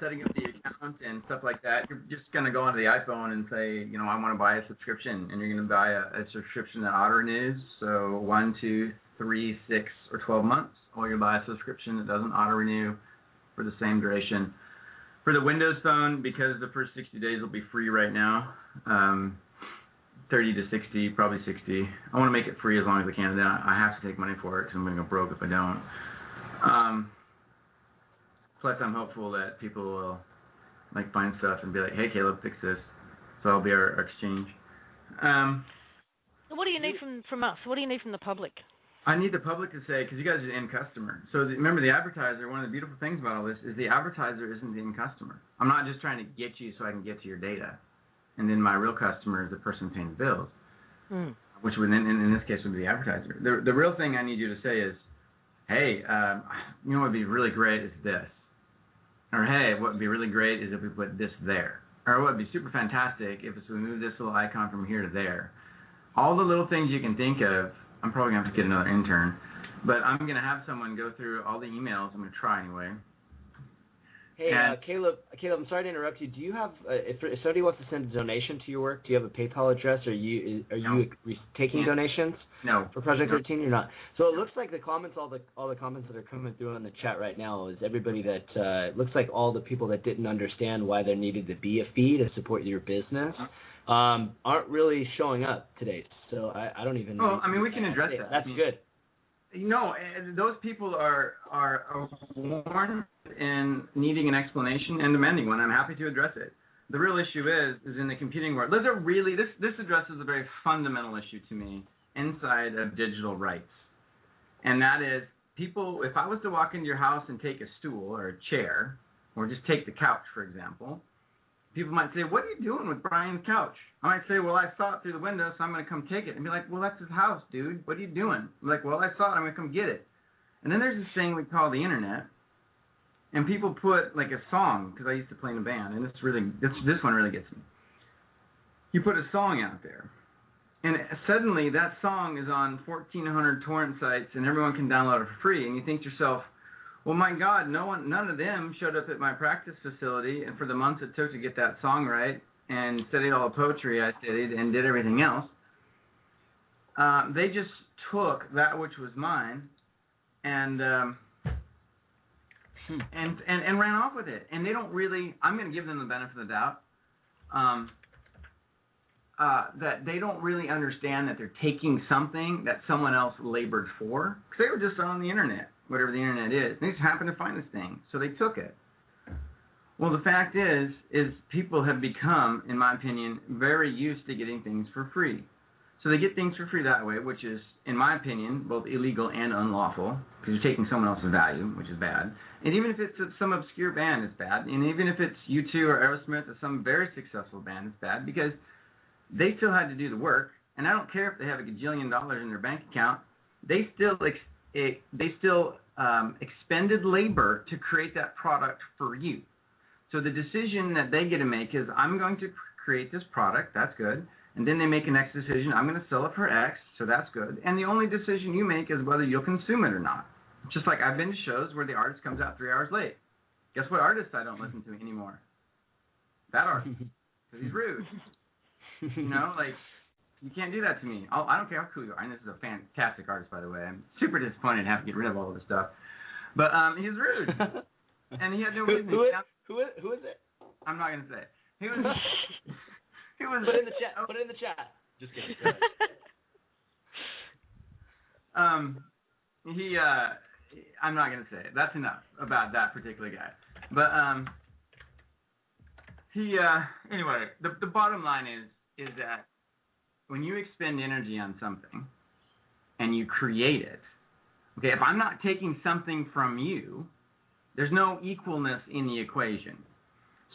setting up the account and stuff like that, you're just going to go onto the iPhone and say, I want to buy a subscription, and you're going to buy a subscription that auto-renews, so 1, 2, 3, 6, or 12 months, or you buy a subscription that doesn't auto-renew for the same duration. For the Windows phone, because the first 60 days will be free right now, 30 to 60, probably 60. I want to make it free as long as I can, and then I have to take money for it because I'm going to go broke if I don't. Plus, I'm hopeful that people will find stuff and be like, "Hey, Caleb, fix this." So that'll be our exchange. What do you need from us? What do you need from the public? I need the public to say, because you guys are the end customer. So remember, the advertiser. One of the beautiful things about all this is the advertiser isn't the end customer. I'm not just trying to get you so I can get to your data, and then my real customer is the person paying the bills, which would in this case would be the advertiser. The real thing I need you to say is, "Hey, what would be really great is this." Or, hey, what would be really great is if we put this there. Or what would be super fantastic if we move this little icon from here to there. All the little things you can think of, I'm probably going to have to get another intern, But I'm going to have someone go through all the emails. I'm going to try anyway. Hey, Caleb, I'm sorry to interrupt you. Do you have, if somebody wants to send a donation to your work, do you have a PayPal address? Are you taking donations? No. For Project XIII, you're not. So it looks like the comments, all the comments that are coming through on the chat right now is everybody that looks like all the people that didn't understand why there needed to be a fee to support your business aren't really showing up today. So I don't even. Oh, I mean, we can address that. That's good. No, those people are warned in needing an explanation and demanding one. I'm happy to address it. The real issue is in the computing world. Those are really this addresses a very fundamental issue to me inside of digital rights, and that is people. If I was to walk into your house and take a stool or a chair, or just take the couch, for example, people might say, "What are you doing with Brian's couch?" I might say, "Well, I saw it through the window, so I'm going to come take it." And be like, "Well, that's his house, dude. What are you doing?" I'm like, "Well, I saw it. I'm going to come get it." And then there's this thing we call the internet, and people put like a song, because I used to play in a band, and this one really gets me. You put a song out there, and suddenly that song is on 1,400 torrent sites, and everyone can download it for free. And you think to yourself, well, my God, none of them showed up at my practice facility, and for the months it took to get that song right, and studied all the poetry I studied, and did everything else. They just took that which was mine, and ran off with it. And they don't really. I'm going to give them the benefit of the doubt. That they don't really understand that they're taking something that someone else labored for, because they were just on the internet. Whatever the internet is. They just happened to find this thing, so they took it. Well, the fact is people have become, in my opinion, very used to getting things for free. So they get things for free that way, which is, in my opinion, both illegal and unlawful, because you're taking someone else's value, which is bad. And even if it's some obscure band, it's bad. And even if it's U2 or Aerosmith or some very successful band, it's bad, because they still had to do the work. And I don't care if they have $1 gajillion in their bank account. They still expended labor to create that product for you. So the decision that they get to make is, I'm going to create this product, that's good, and then they make a next decision, I'm going to sell it for X, so that's good, and the only decision you make is whether you'll consume it or not. Just like I've been to shows where the artist comes out 3 hours late. Guess what artist I don't listen to anymore? That artist, because he's rude. You know, like, you can't do that to me. I don't care how cool you are. And this is a fantastic artist, by the way. I'm super disappointed to have to get rid of all of this stuff. But he's rude. And he had no reason. Who is it? I'm not going to say. He was. Put it in the chat. Put it in the chat. Just kidding. I'm not going to say it. That's enough about that particular guy. But anyway, the bottom line is that when you expend energy on something and you create it, okay, if I'm not taking something from you, there's no equalness in the equation.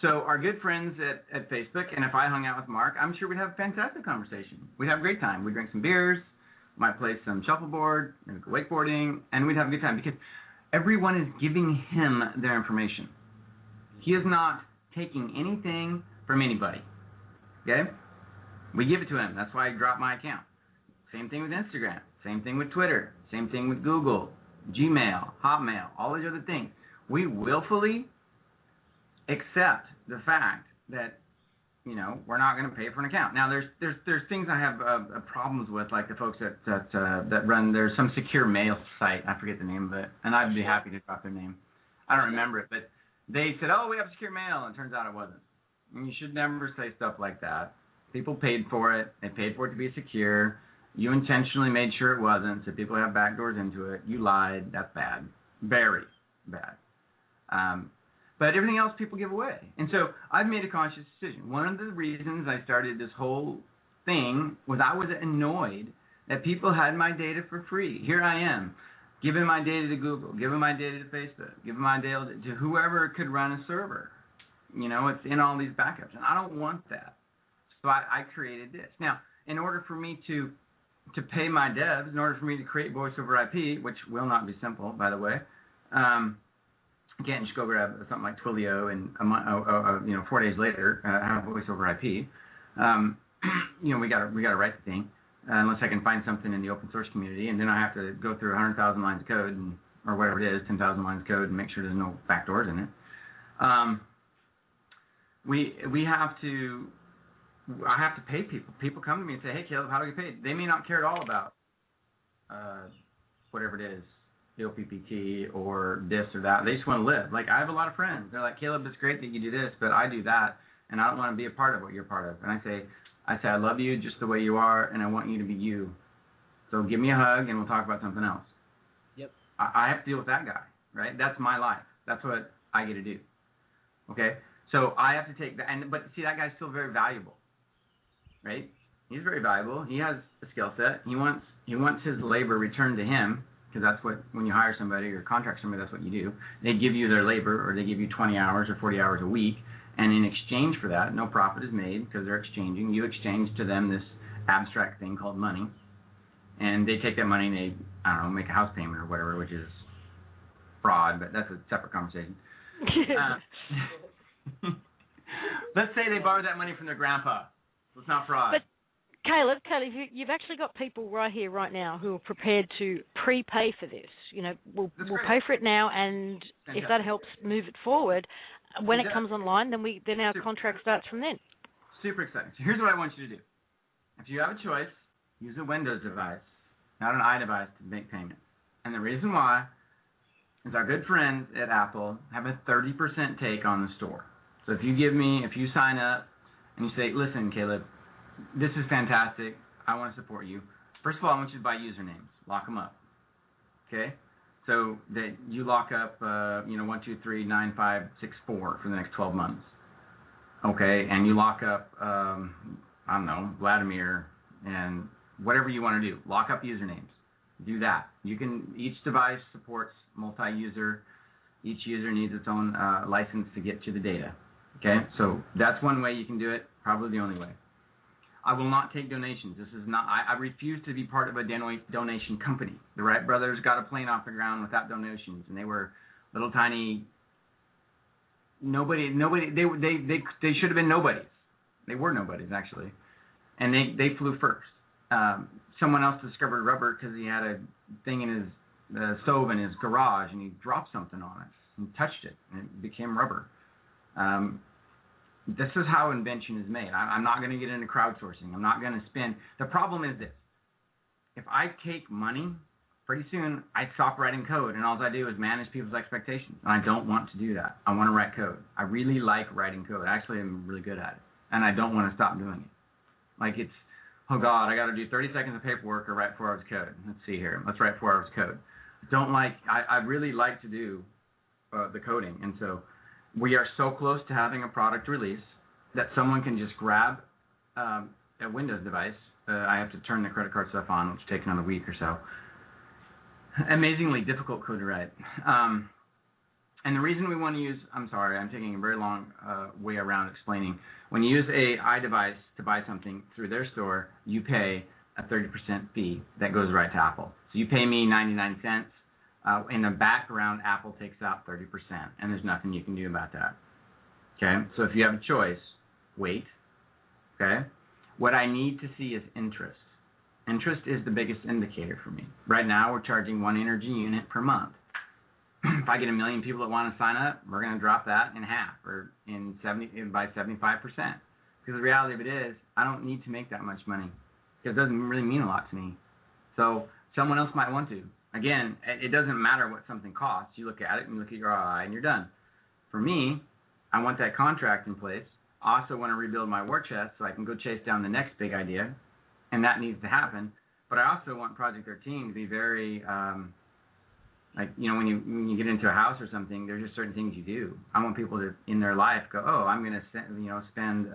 So our good friends at Facebook, and if I hung out with Mark, I'm sure we'd have a fantastic conversation. We'd have a great time. We'd drink some beers, might play some shuffleboard, maybe go wakeboarding, and we'd have a good time because everyone is giving him their information. He is not taking anything from anybody, okay? We give it to him. That's why I dropped my account. Same thing with Instagram. Same thing with Twitter. Same thing with Google, Gmail, Hotmail, all these other things. We willfully accept the fact that, you know, we're not going to pay for an account. Now, there's things I have problems with, like the folks that run. There's some secure mail site. I forget the name of it, and I'd be happy to drop their name. I don't remember it, but they said, "Oh, we have secure mail," and it turns out it wasn't. And you should never say stuff like that. People paid for it. They paid for it to be secure. You intentionally made sure it wasn't, so people have backdoors into it. You lied. That's bad. Very bad. But everything else people give away. And so I've made a conscious decision. One of the reasons I started this whole thing was I was annoyed that people had my data for free. Here I am, giving my data to Google, giving my data to Facebook, giving my data to whoever could run a server. You know, it's in all these backups. And I don't want that. So I created this. Now, in order for me to pay my devs, in order for me to create voice over IP, which will not be simple, by the way, you can't just go grab something like Twilio and 4 days later have voice over IP. You know, we got to write the thing. unless I can find something in the open source community, and then I have to go through 100,000 lines of code, or whatever it is, 10,000 lines of code, and make sure there's no backdoors in it. We have to. I have to pay people. People come to me and say, "Hey, Caleb, how do we pay?" They may not care at all about whatever it is, the OPPT or this or that. They just want to live. Like, I have a lot of friends. They're like, "Caleb, it's great that you do this, but I do that, and I don't want to be a part of what you're part of." And I say, I love you just the way you are, and I want you to be you. So give me a hug, and we'll talk about something else. Yep. I have to deal with that guy, right? That's my life. That's what I get to do. Okay? So I have to take that, but see, that guy's still very valuable, right? He's very valuable. He has a skill set. He wants his labor returned to him, because that's what, when you hire somebody or contract somebody, that's what you do. They give you their labor, or they give you 20 hours or 40 hours a week, and in exchange for that, no profit is made because they're exchanging. You exchange to them this abstract thing called money, and they take that money and they, I don't know, make a house payment or whatever, which is fraud, but that's a separate conversation. Let's say they borrowed that money from their grandpa. So it's not fraud. But Caleb, you've actually got people right here, right now, who are prepared to prepay for this. You know, we'll pay for it now, and if that helps move it forward, when it comes online, then our contract starts from then. Super exciting. So here's what I want you to do. If you have a choice, use a Windows device, not an iDevice, to make payments. And the reason why is our good friends at Apple have a 30% take on the store. So if you sign up and you say, "Listen, Caleb, this is fantastic. I want to support you. First of all, I want you to buy usernames. Lock them up. Okay? So that you lock up, 1239564 for the next 12 months. Okay? And you lock up, I don't know, Vladimir and whatever you want to do. Lock up usernames. Do that. Each device supports multi-user. Each user needs its own license to get to the data. Okay? So that's one way you can do it, probably the only way. I will not take donations. This is not. I refuse to be part of a donation company. The Wright brothers got a plane off the ground without donations, and they were little tiny. Nobody. They should have been nobodies. They were nobodies actually, and they flew first. Someone else discovered rubber because he had a thing in his stove in his garage, and he dropped something on it and touched it, and it became rubber. This is how invention is made. I'm not going to get into crowdsourcing. I'm not going to spend. The problem is this. If I take money, pretty soon I stop writing code, and all I do is manage people's expectations. And I don't want to do that. I want to write code. I really like writing code. Actually, I'm really good at it. And I don't want to stop doing it. Like it's, oh, God, I got to do 30 seconds of paperwork or write 4 hours of code. Let's see here. Let's write 4 hours of code. I really like to do the coding. And so we are so close to having a product release that someone can just grab a Windows device. I have to turn the credit card stuff on, which takes another week or so. Amazingly difficult code to write. And the reason we want to use, I'm sorry, I'm taking a very long way around explaining. When you use a iDevice to buy something through their store, you pay a 30% fee that goes right to Apple. So you pay me 99 cents. In the background, Apple takes out 30%, and there's nothing you can do about that. Okay? So if you have a choice, wait. Okay? What I need to see is interest. Interest is the biggest indicator for me. Right now, we're charging 1 energy unit per month. If I get 1 million people that want to sign up, we're going to drop that in half, or by 75%. Because the reality of it is, I don't need to make that much money. Because it doesn't really mean a lot to me. So someone else might want to. Again, it doesn't matter what something costs. You look at it and you look at your ROI and you're done. For me, I want that contract in place. I also want to rebuild my war chest so I can go chase down the next big idea, and that needs to happen. But I also want Project XIII to be very, when you get into a house or something, there's just certain things you do. I want people to, in their life, go, oh, I'm going to spend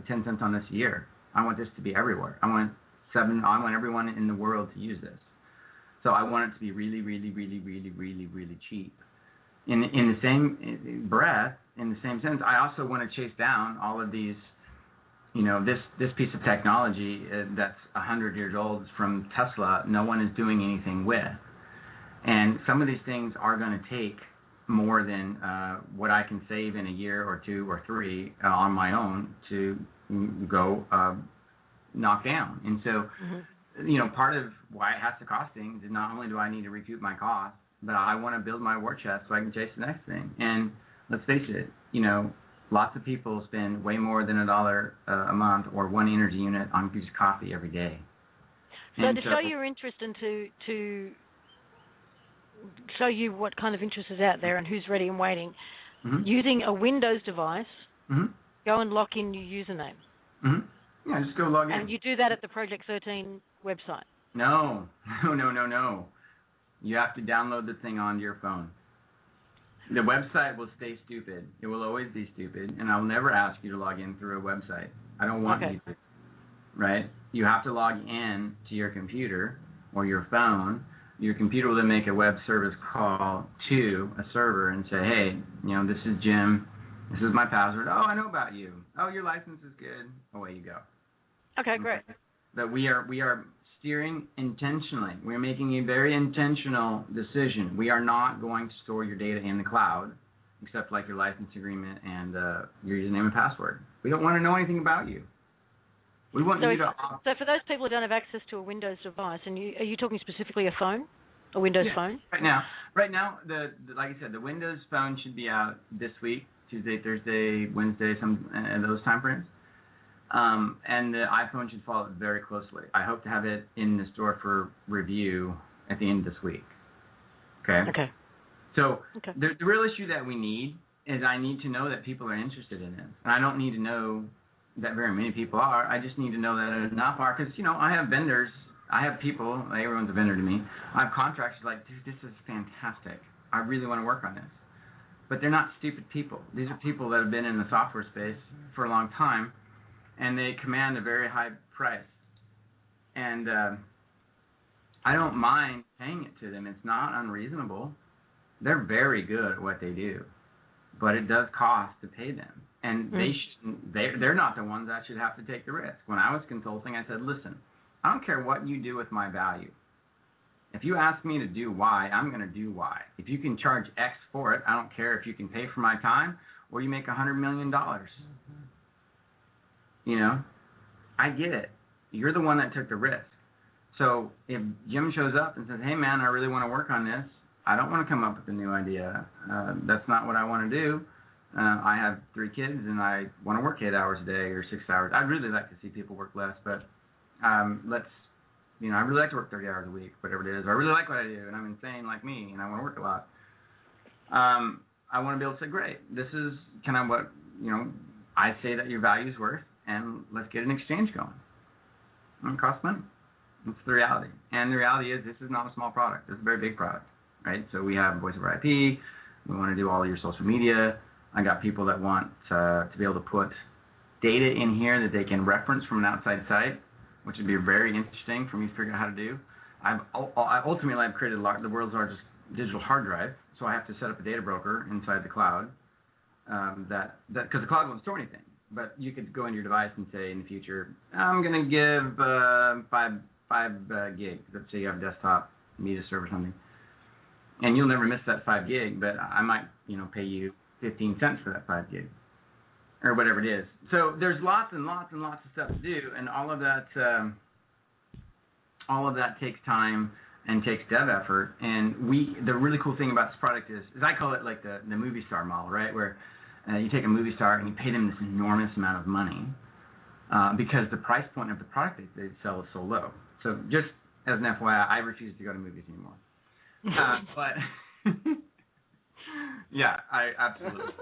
10 cents on this a year. I want this to be everywhere. I want everyone in the world to use this. So I want it to be really, really, really, really, really, really cheap. In the same breath, in the same sense, I also want to chase down all of these, this piece of technology that's 100 years old from Tesla, no one is doing anything with. And some of these things are going to take more than what I can save in a year or 2 or 3 on my own to go knocked down. And so, part of why it has to cost things is not only do I need to recoup my costs, but I want to build my war chest so I can chase the next thing. And let's face it, lots of people spend way more than $1 a month or one energy unit on just coffee every day. So to show your interest and to show you what kind of interest is out there and who's ready and waiting, using a Windows device, go and lock in your username. Yeah, just go log in. And you do that at the Project XIII website. No. You have to download the thing onto your phone. The website will stay stupid. It will always be stupid, and I'll never ask you to log in through a website. I don't want you to. Right? You have to log in to your computer or your phone. Your computer will then make a web service call to a server and say, hey, this is Jim. This is my password. Oh, I know about you. Oh, your license is good. Away you go. Okay, great. But we are steering intentionally. We're making a very intentional decision. We are not going to store your data in the cloud, except like your license agreement and your username and password. We don't want to know anything about you. We want you to. So for those people who don't have access to a Windows device, and are you talking specifically a phone, a Windows phone? Right now, the like I said, the Windows phone should be out this week, Tuesday, Thursday, Wednesday, those time frames. And the iPhone should follow it very closely. I hope to have it in the store for review at the end of this week. Okay. So the real issue that we need is I need to know that people are interested in this. And I don't need to know that very many people are. I just need to know that enough are. Because, I have vendors. I have people. Everyone's a vendor to me. I have contractors like, dude, this is fantastic. I really want to work on this. But they're not stupid people. These are people that have been in the software space for a long time. And they command a very high price. And I don't mind paying it to them. It's not unreasonable. They're very good at what they do. But it does cost to pay them. And they're not the ones that should have to take the risk. When I was consulting, I said, listen, I don't care what you do with my value. If you ask me to do Y, I'm going to do Y. If you can charge X for it, I don't care if you can pay for my time or you make $100 million. I get it. You're the one that took the risk. So if Jim shows up and says, hey, man, I really want to work on this, I don't want to come up with a new idea. That's not what I want to do. I have 3 kids, and I want to work 8 hours a day or 6 hours. I'd really like to see people work less, but I really like to work 30 hours a week, whatever it is. I really like what I do, and I'm insane like me, and I want to work a lot. I want to be able to say, great, this is kind of what, I say that your value is worth, and let's get an exchange going. It costs money. It's the reality. And the reality is this is not a small product. It's a very big product, right? So we have voice over IP. We want to do all of your social media. I got people that want to be able to put data in here that they can reference from an outside site, which would be very interesting for me to figure out how to do. Ultimately, I've created the world's largest digital hard drive, so I have to set up a data broker inside the cloud because the cloud won't store anything. But you could go into your device and say in the future, I'm going to give 5 gig. Let's say you have a desktop media server or something. And you'll never miss that 5 gig, but I might, pay you 15 cents for that 5 gig or whatever it is. So there's lots and lots and lots of stuff to do, and all of that takes time and takes dev effort. And the really cool thing about this product is I call it like the movie star model, right? Where you take a movie star and you pay them this enormous amount of money because the price point of the product they sell is so low. So just as an FYI, I refuse to go to movies anymore. But yeah, I absolutely.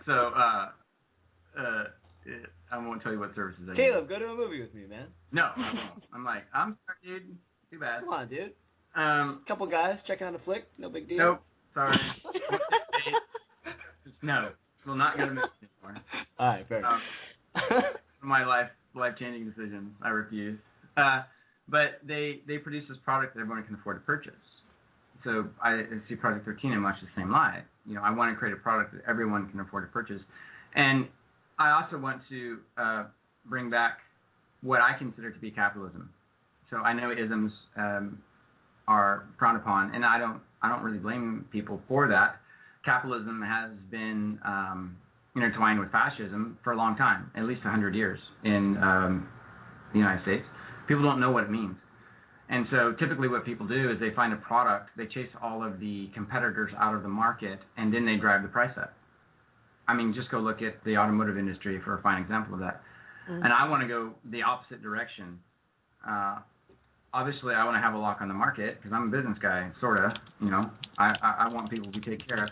So I won't tell you what services I Caleb, go to a movie with me, man. No, I won't. I'm like, I'm sorry, dude. Too bad. Come on, dude. Couple guys checking out a flick. No big deal. Nope. Sorry. No, will not go to movies anymore. All right, fair enough. My life-changing decision. I refuse. But they produce this product that everyone can afford to purchase. So I see Project XIII in much the same light. I want to create a product that everyone can afford to purchase. And I also want to bring back what I consider to be capitalism. So I know isms are frowned upon, and I don't really blame people for that. Capitalism has been intertwined with fascism for a long time, at least 100 years in the United States. People don't know what it means. And so typically what people do is they find a product, they chase all of the competitors out of the market, and then they drive the price up. I mean, just go look at the automotive industry for a fine example of that. Mm-hmm. And I want to go the opposite direction. Obviously, I want to have a lock on the market because I'm a business guy, sort of. You know, I want people to be taken care of.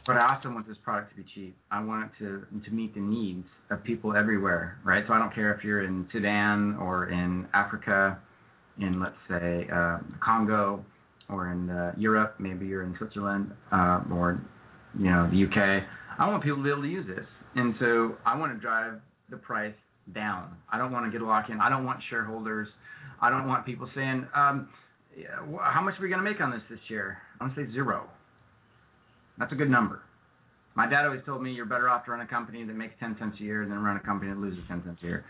But I also want this product to be cheap. I want it to meet the needs of people everywhere, right? So I don't care if you're in Sudan or in Africa, in, let's say, Congo, or in Europe, maybe you're in Switzerland, or, you know, the UK. I want people to be able to use this. And so I want to drive the price down. I don't want to get a lock-in. I don't want shareholders. I don't want people saying, how much are we going to make on this year? I want to say 0. That's a good number. My dad always told me you're better off to run a company that makes 10 cents a year than run a company that loses 10 cents a year.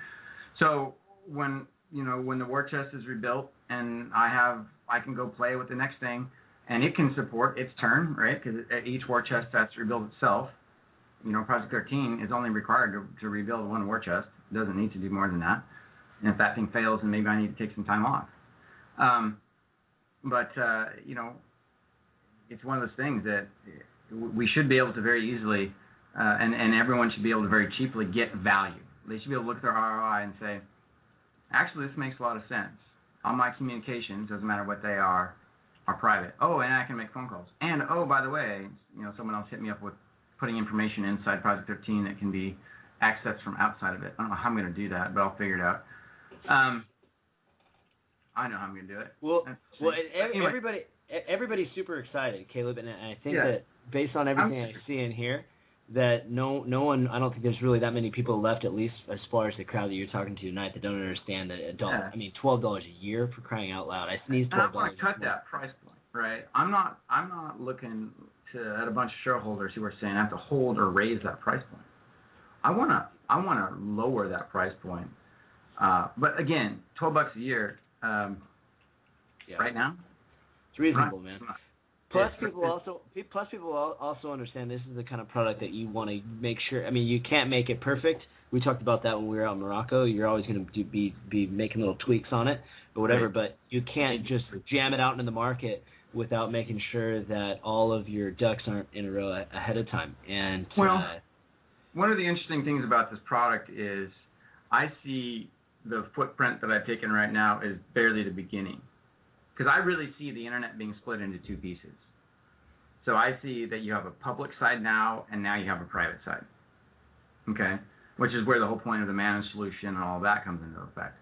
So when the war chest is rebuilt and I can go play with the next thing, and it can support its turn, right? Because each war chest has to rebuild itself. You know, Project XIII is only required to rebuild one war chest. It doesn't need to do more than that. And if that thing fails, then maybe I need to take some time off. You know, it's one of those things that we should be able to very easily, and everyone should be able to very cheaply get value. They should be able to look at their ROI and say, actually, this makes a lot of sense. All my communications, doesn't matter what they are private. Oh, and I can make phone calls. And, oh, by the way, you know, someone else hit me up with putting information inside Project XIII that can be accessed from outside of it. I don't know how I'm going to do that, but I'll figure it out. I know how I'm going to do it. Well, everybody's super excited, Caleb, and I think that based on everything I see in here, that no one, I don't think there's really that many people left, at least as far as the crowd that you're talking to tonight, that don't understand that I mean, $12 a year, for crying out loud. I sneeze $12. I want to cut that price point, right? I'm not looking at a bunch of shareholders who are saying I have to hold or raise that price point. I want to lower that price point. But again, $12 a year, right now, it's reasonable, man. Plus, people also understand this is the kind of product that you want to make sure. I mean, you can't make it perfect. We talked about that when we were out in Morocco. You're always going to be making little tweaks on it, or whatever. Right. But you can't just jam it out into the market without making sure that all of your ducks aren't in a row ahead of time. And one of the interesting things about this product is I see the footprint that I've taken right now is barely the beginning. Because I really see the internet being split into two pieces. So I see that you have a public side now, and now you have a private side. Okay? Which is where the whole point of the managed solution and all that comes into effect.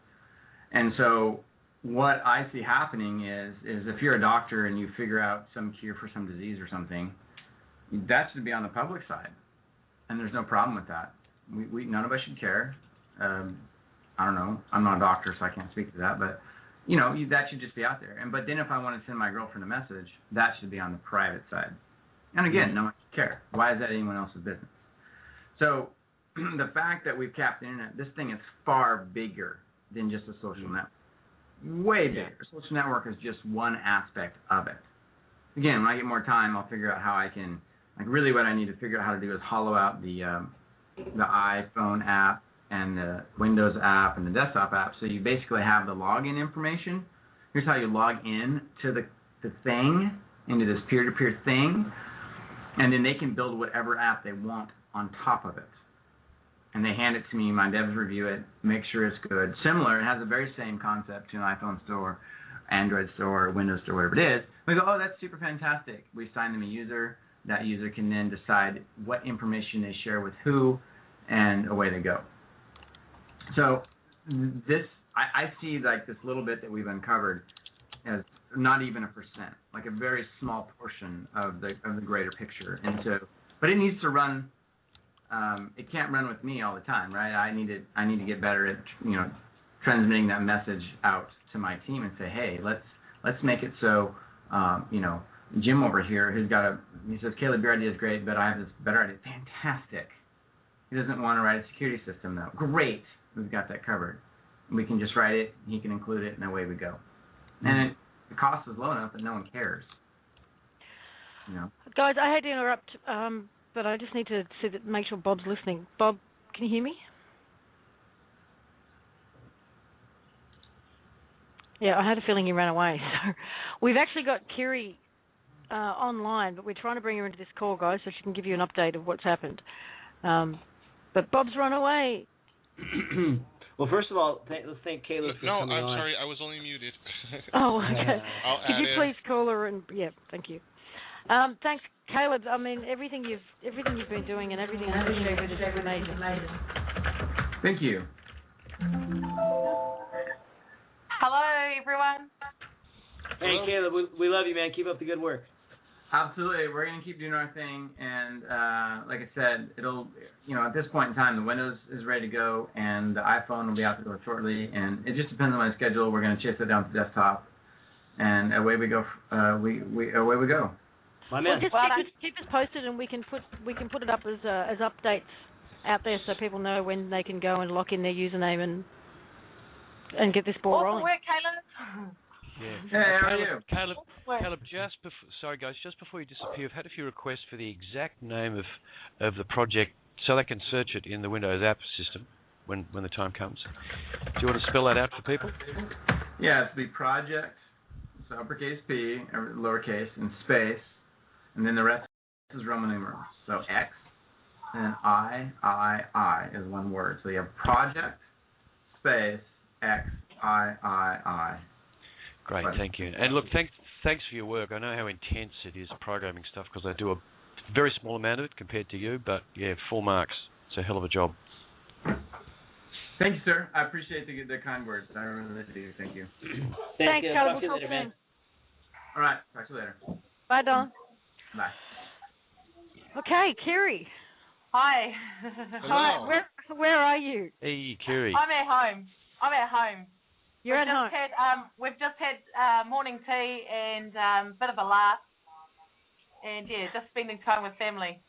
And so what I see happening is if you're a doctor and you figure out some cure for some disease or something, that should be on the public side. And there's no problem with that. We none of us should care. I don't know. I'm not a doctor, so I can't speak to that, but you know, that should just be out there. But then if I want to send my girlfriend a message, that should be on the private side. And again, no one should care. Why is that anyone else's business? So the fact that we've capped the internet, this thing is far bigger than just a social network. Way bigger. Social network is just one aspect of it. Again, when I get more time, I'll figure out how I can, really what I need to figure out how to do is hollow out the iPhone app and the Windows app and the desktop app, so you basically have the login information. Here's how you log in to the thing, into this peer-to-peer thing, and then they can build whatever app they want on top of it. And they hand it to me, my devs review it, make sure it's good. Similar, it has the very same concept to an iPhone store, Android store, Windows store, whatever it is. We go, oh, that's super fantastic. We assign them a user. That user can then decide what information they share with who, and away they go. So this, I see like this little bit that we've uncovered as not even 1%, like a very small portion of the greater picture. And so, but it needs to run. It can't run with me all the time, right? I need to get better at transmitting that message out to my team and say, hey, let's make it so Jim over here he says, Caleb, your idea is great, but I have this better idea. Fantastic. He doesn't want to write a security system though. Great. We've got that covered. We can just write it, he can include it, and away we go. And the cost is low enough that no one cares. Guys, I hate to interrupt, but I just need to make sure Bob's listening. Bob, can you hear me? Yeah, I had a feeling he ran away. So we've actually got Kiri online, but we're trying to bring her into this call, guys, so she can give you an update of what's happened. But Bob's run away. Well, first of all, let's thank Caleb for coming on. No, I'm sorry, I was only muted. Oh, okay. Could you please in. call her and thank you. Thanks, Caleb. I mean, everything you've been doing and everything you've shared with us is amazing. Thank you. Hello, everyone. Hey, Caleb, we love you, man. Keep up the good work. Absolutely. We're going to keep doing our thing. And like I said, it'll, at this point in time, the Windows is ready to go, and the iPhone will be out the door shortly. And it just depends on my schedule. We're going to chase it down to desktop. And away we go. Away we go. My man. Well, just keep us posted, and we can put it up as updates out there so people know when they can go and lock in their username and get this ball rolling. Work, Caleb. Yeah. Hey, how are you? Caleb, just before you disappear, I've had a few requests for the exact name of the project so they can search it in the Windows app system when the time comes. Do you want to spell that out for people? Yeah, it's the project, so uppercase P, lowercase, and space, and then the rest is Roman numerals. So X and I is one word. So you have project, space, X, I. Great, thank you. And look, thanks for your work. I know how intense it is programming stuff because I do a very small amount of it compared to you, but yeah, full marks. It's a hell of a job. Thank you, sir. I appreciate the kind words. I really do. Thank you. Thanks, Caleb. Talk to you later, man. All right. Talk to you later. Bye, Don. Bye. Okay, Kiri. Hi. Hi. Where are you? Hey, Kiri. I'm at home. You're at home. We've just had morning tea and a bit of a laugh. And, just spending time with family.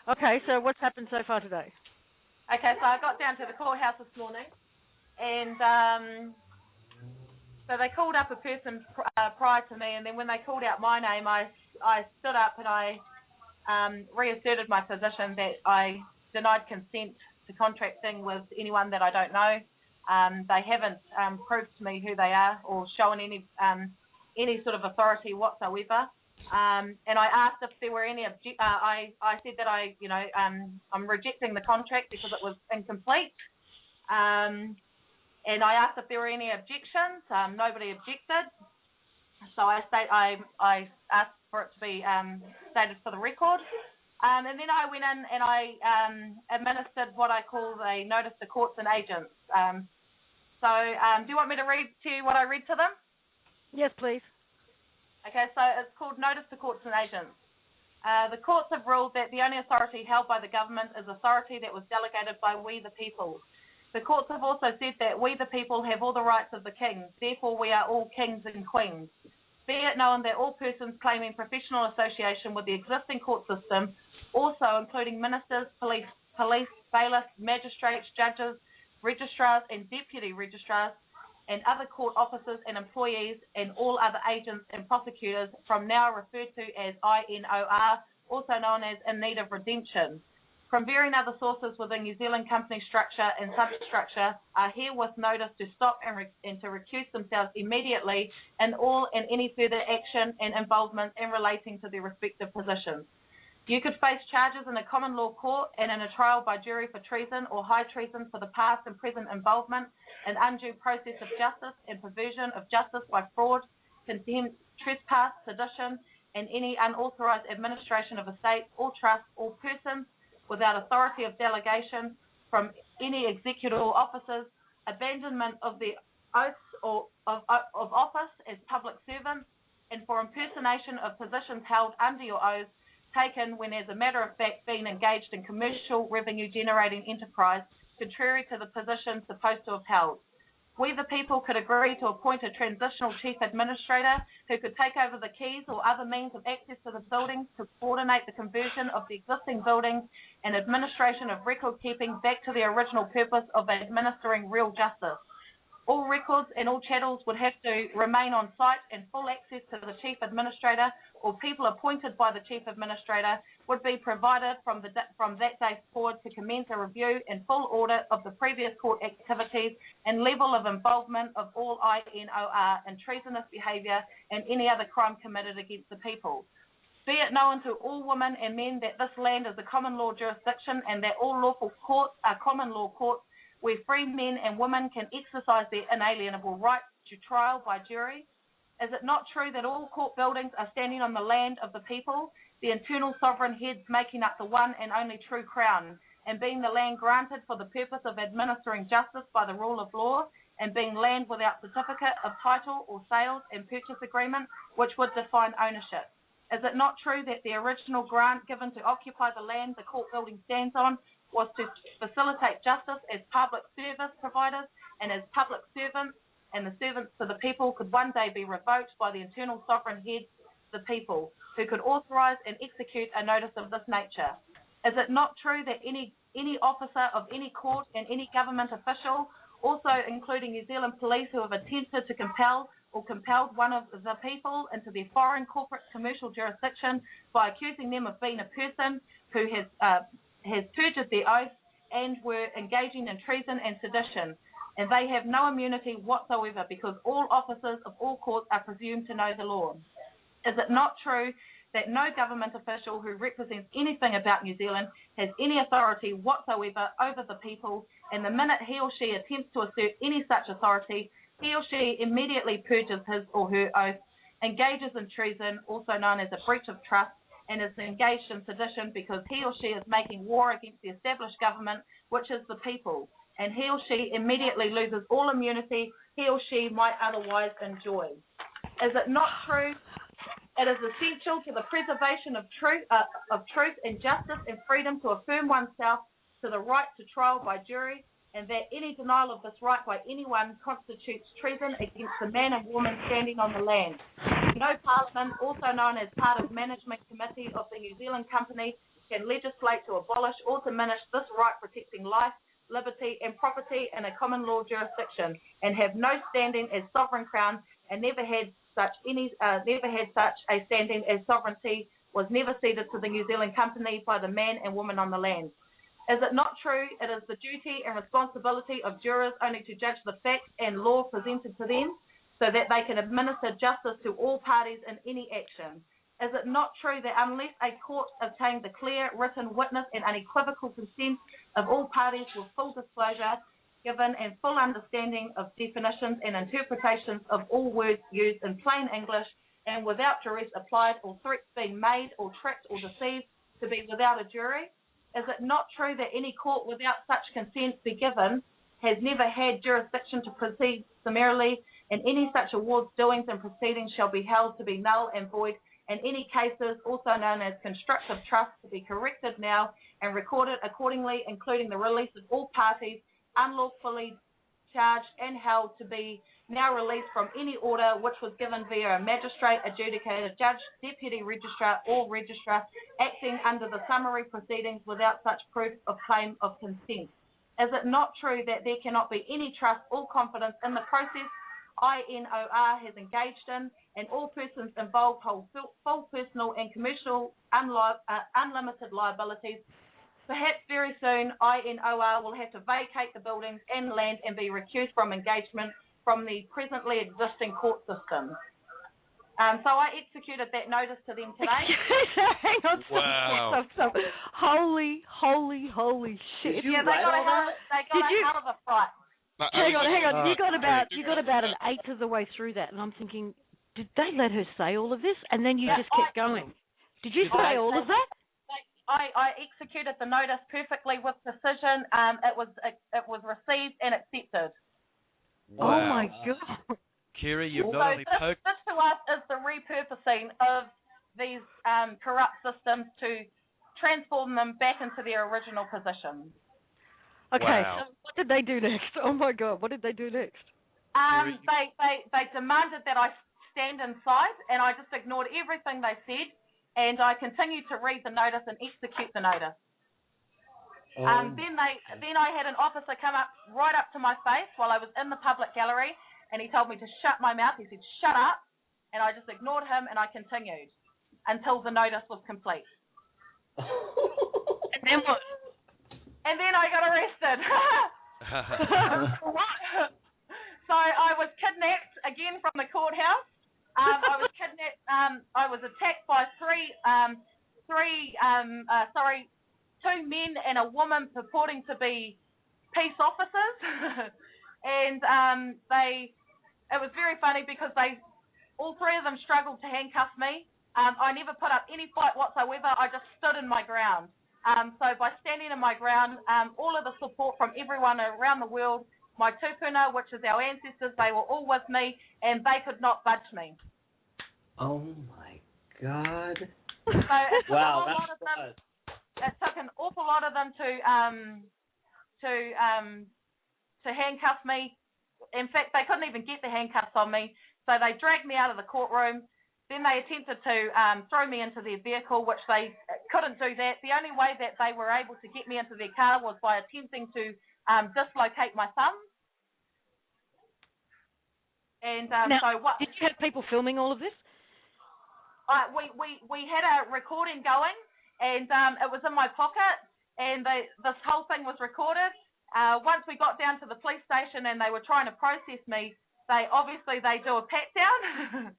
Okay, so what's happened so far today? Okay, so I got down to the courthouse this morning. And so they called up a person prior to me. And then when they called out my name, I stood up and I reasserted my position that I denied consent to contracting with anyone that I don't know. They haven't proved to me who they are or shown any sort of authority whatsoever. And I asked if there were any I said that I'm rejecting the contract because it was incomplete. And I asked if there were any objections. Nobody objected. So I asked for it to be stated for the record. And then I went in and I administered what I call a notice to courts and agents. So do you want me to read to you what I read to them? Yes, please. Okay, so it's called Notice to Courts and Agents. The courts have ruled that the only authority held by the government is authority that was delegated by we the people. The courts have also said that we the people have all the rights of the king, therefore we are all kings and queens. Be it known that all persons claiming professional association with the existing court system, also including ministers, police, bailiffs, magistrates, judges, registrars and deputy registrars, and other court officers and employees, and all other agents and prosecutors from now referred to as INOR, also known as in need of redemption, from varying other sources within New Zealand company structure and substructure, are herewith noticed to stop and to recuse themselves immediately in all and any further action and involvement in relating to their respective positions. You could face charges in a common law court and in a trial by jury for treason or high treason for the past and present involvement in undue process of justice and perversion of justice by fraud, contempt, trespass, sedition, and any unauthorized administration of estate or trust or persons without authority of delegation from any executive officers, abandonment of the oaths of office as public servants, and for impersonation of positions held under your oaths, taken when as a matter of fact being engaged in commercial revenue generating enterprise contrary to the position supposed to have held. We the people could agree to appoint a transitional chief administrator who could take over the keys or other means of access to the building to coordinate the conversion of the existing buildings and administration of record keeping back to the original purpose of administering real justice. All records and all chattels would have to remain on site, and full access to the Chief Administrator or people appointed by the Chief Administrator would be provided from that day forward to commence a review and full audit of the previous court activities and level of involvement of all INOR in treasonous behaviour and any other crime committed against the people. Be it known to all women and men that this land is a common law jurisdiction and that all lawful courts are common law courts where free men and women can exercise their inalienable rights to trial by jury. Is it not true that all court buildings are standing on the land of the people, the internal sovereign heads making up the one and only true crown, and being the land granted for the purpose of administering justice by the rule of law, and being land without certificate of title or sales and purchase agreement, which would define ownership? Is it not true that the original grant given to occupy the land the court building stands on was to facilitate justice as public service providers and as public servants, and the servants to the people could one day be revoked by the internal sovereign heads, the people, who could authorise and execute a notice of this nature? Is it not true that any officer of any court and any government official, also including New Zealand police who have attempted to compel or compelled one of the people into their foreign corporate commercial jurisdiction by accusing them of being a person who has perjured their oath and were engaging in treason and sedition, and they have no immunity whatsoever because all officers of all courts are presumed to know the law? Is it not true that no government official who represents anything about New Zealand has any authority whatsoever over the people, and the minute he or she attempts to assert any such authority, he or she immediately purges his or her oath, engages in treason, also known as a breach of trust, and is engaged in sedition because he or she is making war against the established government, which is the people, and he or she immediately loses all immunity he or she might otherwise enjoy. Is it not true? It is essential to the preservation of truth and justice and freedom to affirm oneself to the right to trial by jury, and that any denial of this right by anyone constitutes treason against the man and woman standing on the land. No Parliament, also known as part of Management Committee of the New Zealand Company, can legislate to abolish or diminish this right protecting life, liberty and property in a common law jurisdiction, and have no standing as sovereign crown, and never had such a standing as sovereignty was never ceded to the New Zealand Company by the man and woman on the land. Is it not true it is the duty and responsibility of jurors only to judge the facts and law presented to them so that they can administer justice to all parties in any action? Is it not true that unless a court obtained the clear written witness and unequivocal consent of all parties with full disclosure given and full understanding of definitions and interpretations of all words used in plain English and without duress applied or threats being made or tricked or deceived to be without a jury? Is it not true that any court without such consent be given has never had jurisdiction to proceed summarily, and any such awards, doings, and proceedings shall be held to be null and void, and any cases, also known as constructive trust, to be corrected now and recorded accordingly, including the release of all parties unlawfully charged and held to be now released from any order which was given via a magistrate, adjudicator, judge, deputy registrar, or registrar acting under the summary proceedings without such proof of claim of consent. Is it not true that there cannot be any trust or confidence in the process INOR has engaged in, and all persons involved hold full personal and commercial unlimited liabilities? Perhaps very soon INOR will have to vacate the buildings and land and be recused from engagement from the presently existing court system. So I executed that notice to them today. Hang on, wow. stop. Holy shit. Yeah, they got out of a fight. Hang on. You got about an eighth of the way through that, and I'm thinking, did they let her say all of this? And then you just kept going. Did you say all of that? I executed the notice perfectly with precision. It was received and accepted. Wow. Oh my God. Kiri, you've not only poked... This to us is the repurposing of these corrupt systems to transform them back into their original positions. Okay, wow. So what did they do next? Oh my God, what did they do next? They demanded that I stand inside, and I just ignored everything they said, and I continued to read the notice and execute the notice. Then I had an officer come up right up to my face while I was in the public gallery, and he told me to shut my mouth. He said, "Shut up," and I just ignored him and I continued until the notice was complete. And then what? And then I got arrested. What? So I was kidnapped again from the courthouse. I was kidnapped. I was attacked by two men and a woman purporting to be peace officers, and it was very funny because all three of them struggled to handcuff me. I never put up any fight whatsoever. I just stood in my ground. So by standing in my ground, all of the support from everyone around the world, my tupuna, which is our ancestors, they were all with me, and they could not budge me. Oh my God! So it took wow, a lot of them. It took an awful lot of them to handcuff me. In fact, they couldn't even get the handcuffs on me, so they dragged me out of the courtroom. Then they attempted to throw me into their vehicle, which they couldn't do that. The only way that they were able to get me into their car was by attempting to dislocate my thumb. And now, so what? Did you have people filming all of this? We had a recording going, and it was in my pocket, and this whole thing was recorded. Once we got down to the police station and they were trying to process me, they do a pat down.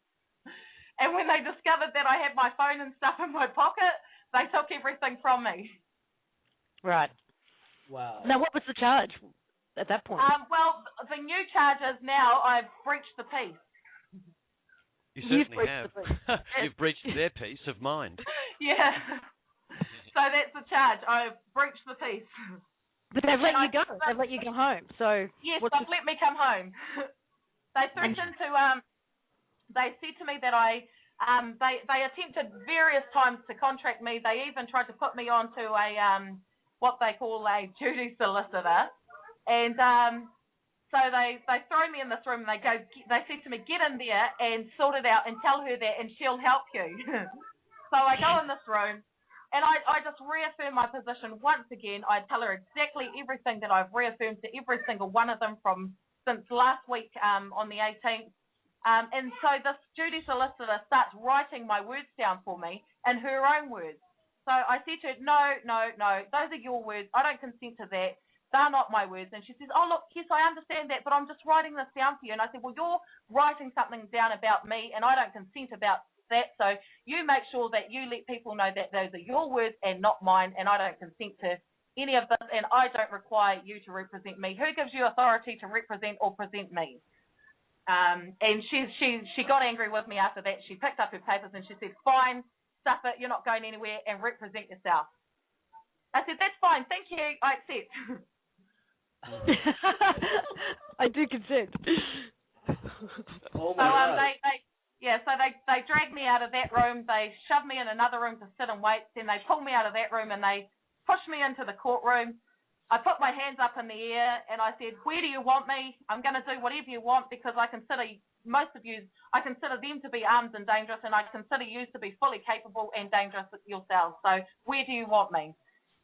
And when they discovered that I had my phone and stuff in my pocket, they took everything from me. Right. Wow. Now, what was the charge at that point? Well, the new charge is now I've breached the peace. You certainly have. You've breached their peace of mind. Yeah. So that's the charge. I've breached the peace. But they've let you go. They've let you go home. So yes, they've let me come home. They threatened to. They said to me that they attempted various times to contract me. They even tried to put me onto a what they call a duty solicitor, and so they throw me in this room. And they said to me, "Get in there and sort it out, and tell her that, and she'll help you." So I go in this room, and I just reaffirm my position once again. I tell her exactly everything that I've reaffirmed to every single one of them since last week on the 18th. And so this duty solicitor starts writing my words down for me in her own words. So I said to her, no, those are your words. I don't consent to that. They're not my words. And she says, oh, look, yes, I understand that, but I'm just writing this down for you. And I said, well, you're writing something down about me, and I don't consent about that. So you make sure that you let people know that those are your words and not mine, and I don't consent to any of this, and I don't require you to represent me. Who gives you authority to represent or present me? And she got angry with me after that. She picked up her papers and she said, fine, stuff it, you're not going anywhere, and represent yourself. I said, that's fine, thank you, I accept. I do consent. Oh my God. So they dragged me out of that room, they shoved me in another room to sit and wait, then they pulled me out of that room and they pushed me into the courtroom. I put my hands up in the air and I said, where do you want me? I'm going to do whatever you want because I consider them to be armed and dangerous, and I consider you to be fully capable and dangerous yourselves. So where do you want me?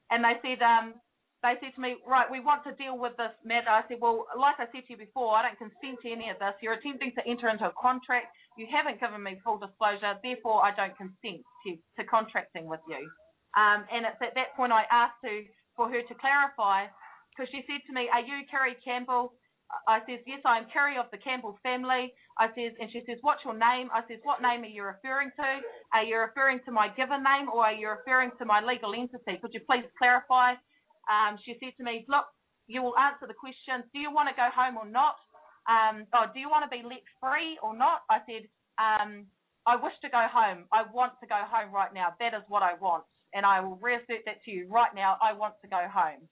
And they said to me, right, we want to deal with this matter. I said, well, like I said to you before, I don't consent to any of this. You're attempting to enter into a contract. You haven't given me full disclosure. Therefore, I don't consent to contracting with you. And it's at that point I asked for her to clarify, because she said to me, are you Kiri Campbell? I says, yes, I am Kiri of the Campbell family. I says, and she says, what's your name? I says, what name are you referring to? Are you referring to my given name, or are you referring to my legal entity? Could you please clarify? She said to me, look, you will answer the question, do you want to go home or not? Do you want to be let free or not? I said, I wish to go home. I want to go home right now. That is what I want. And I will reassert that to you right now. I want to go home.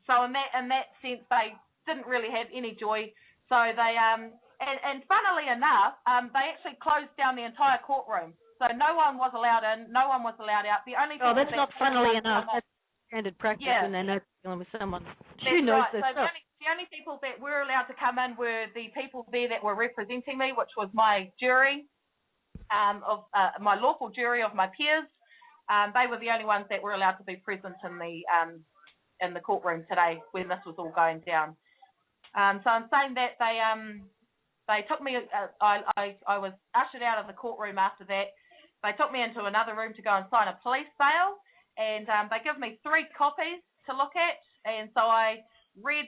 So in that sense, they didn't really have any joy. So they, and funnily enough, they actually closed down the entire courtroom. So no one was allowed in, no one was allowed out. The only that's not funnily enough. That's standard practice when they're not dealing with someone who knows their stuff. The only people that were allowed to come in were the people there that were representing me, which was my jury, my lawful jury of my peers. They were the only ones that were allowed to be present in the courtroom today when this was all going down. So I'm saying that they took me. I was ushered out of the courtroom after that. They took me into another room to go and sign a police bail, and they give me 3 copies to look at, and so I read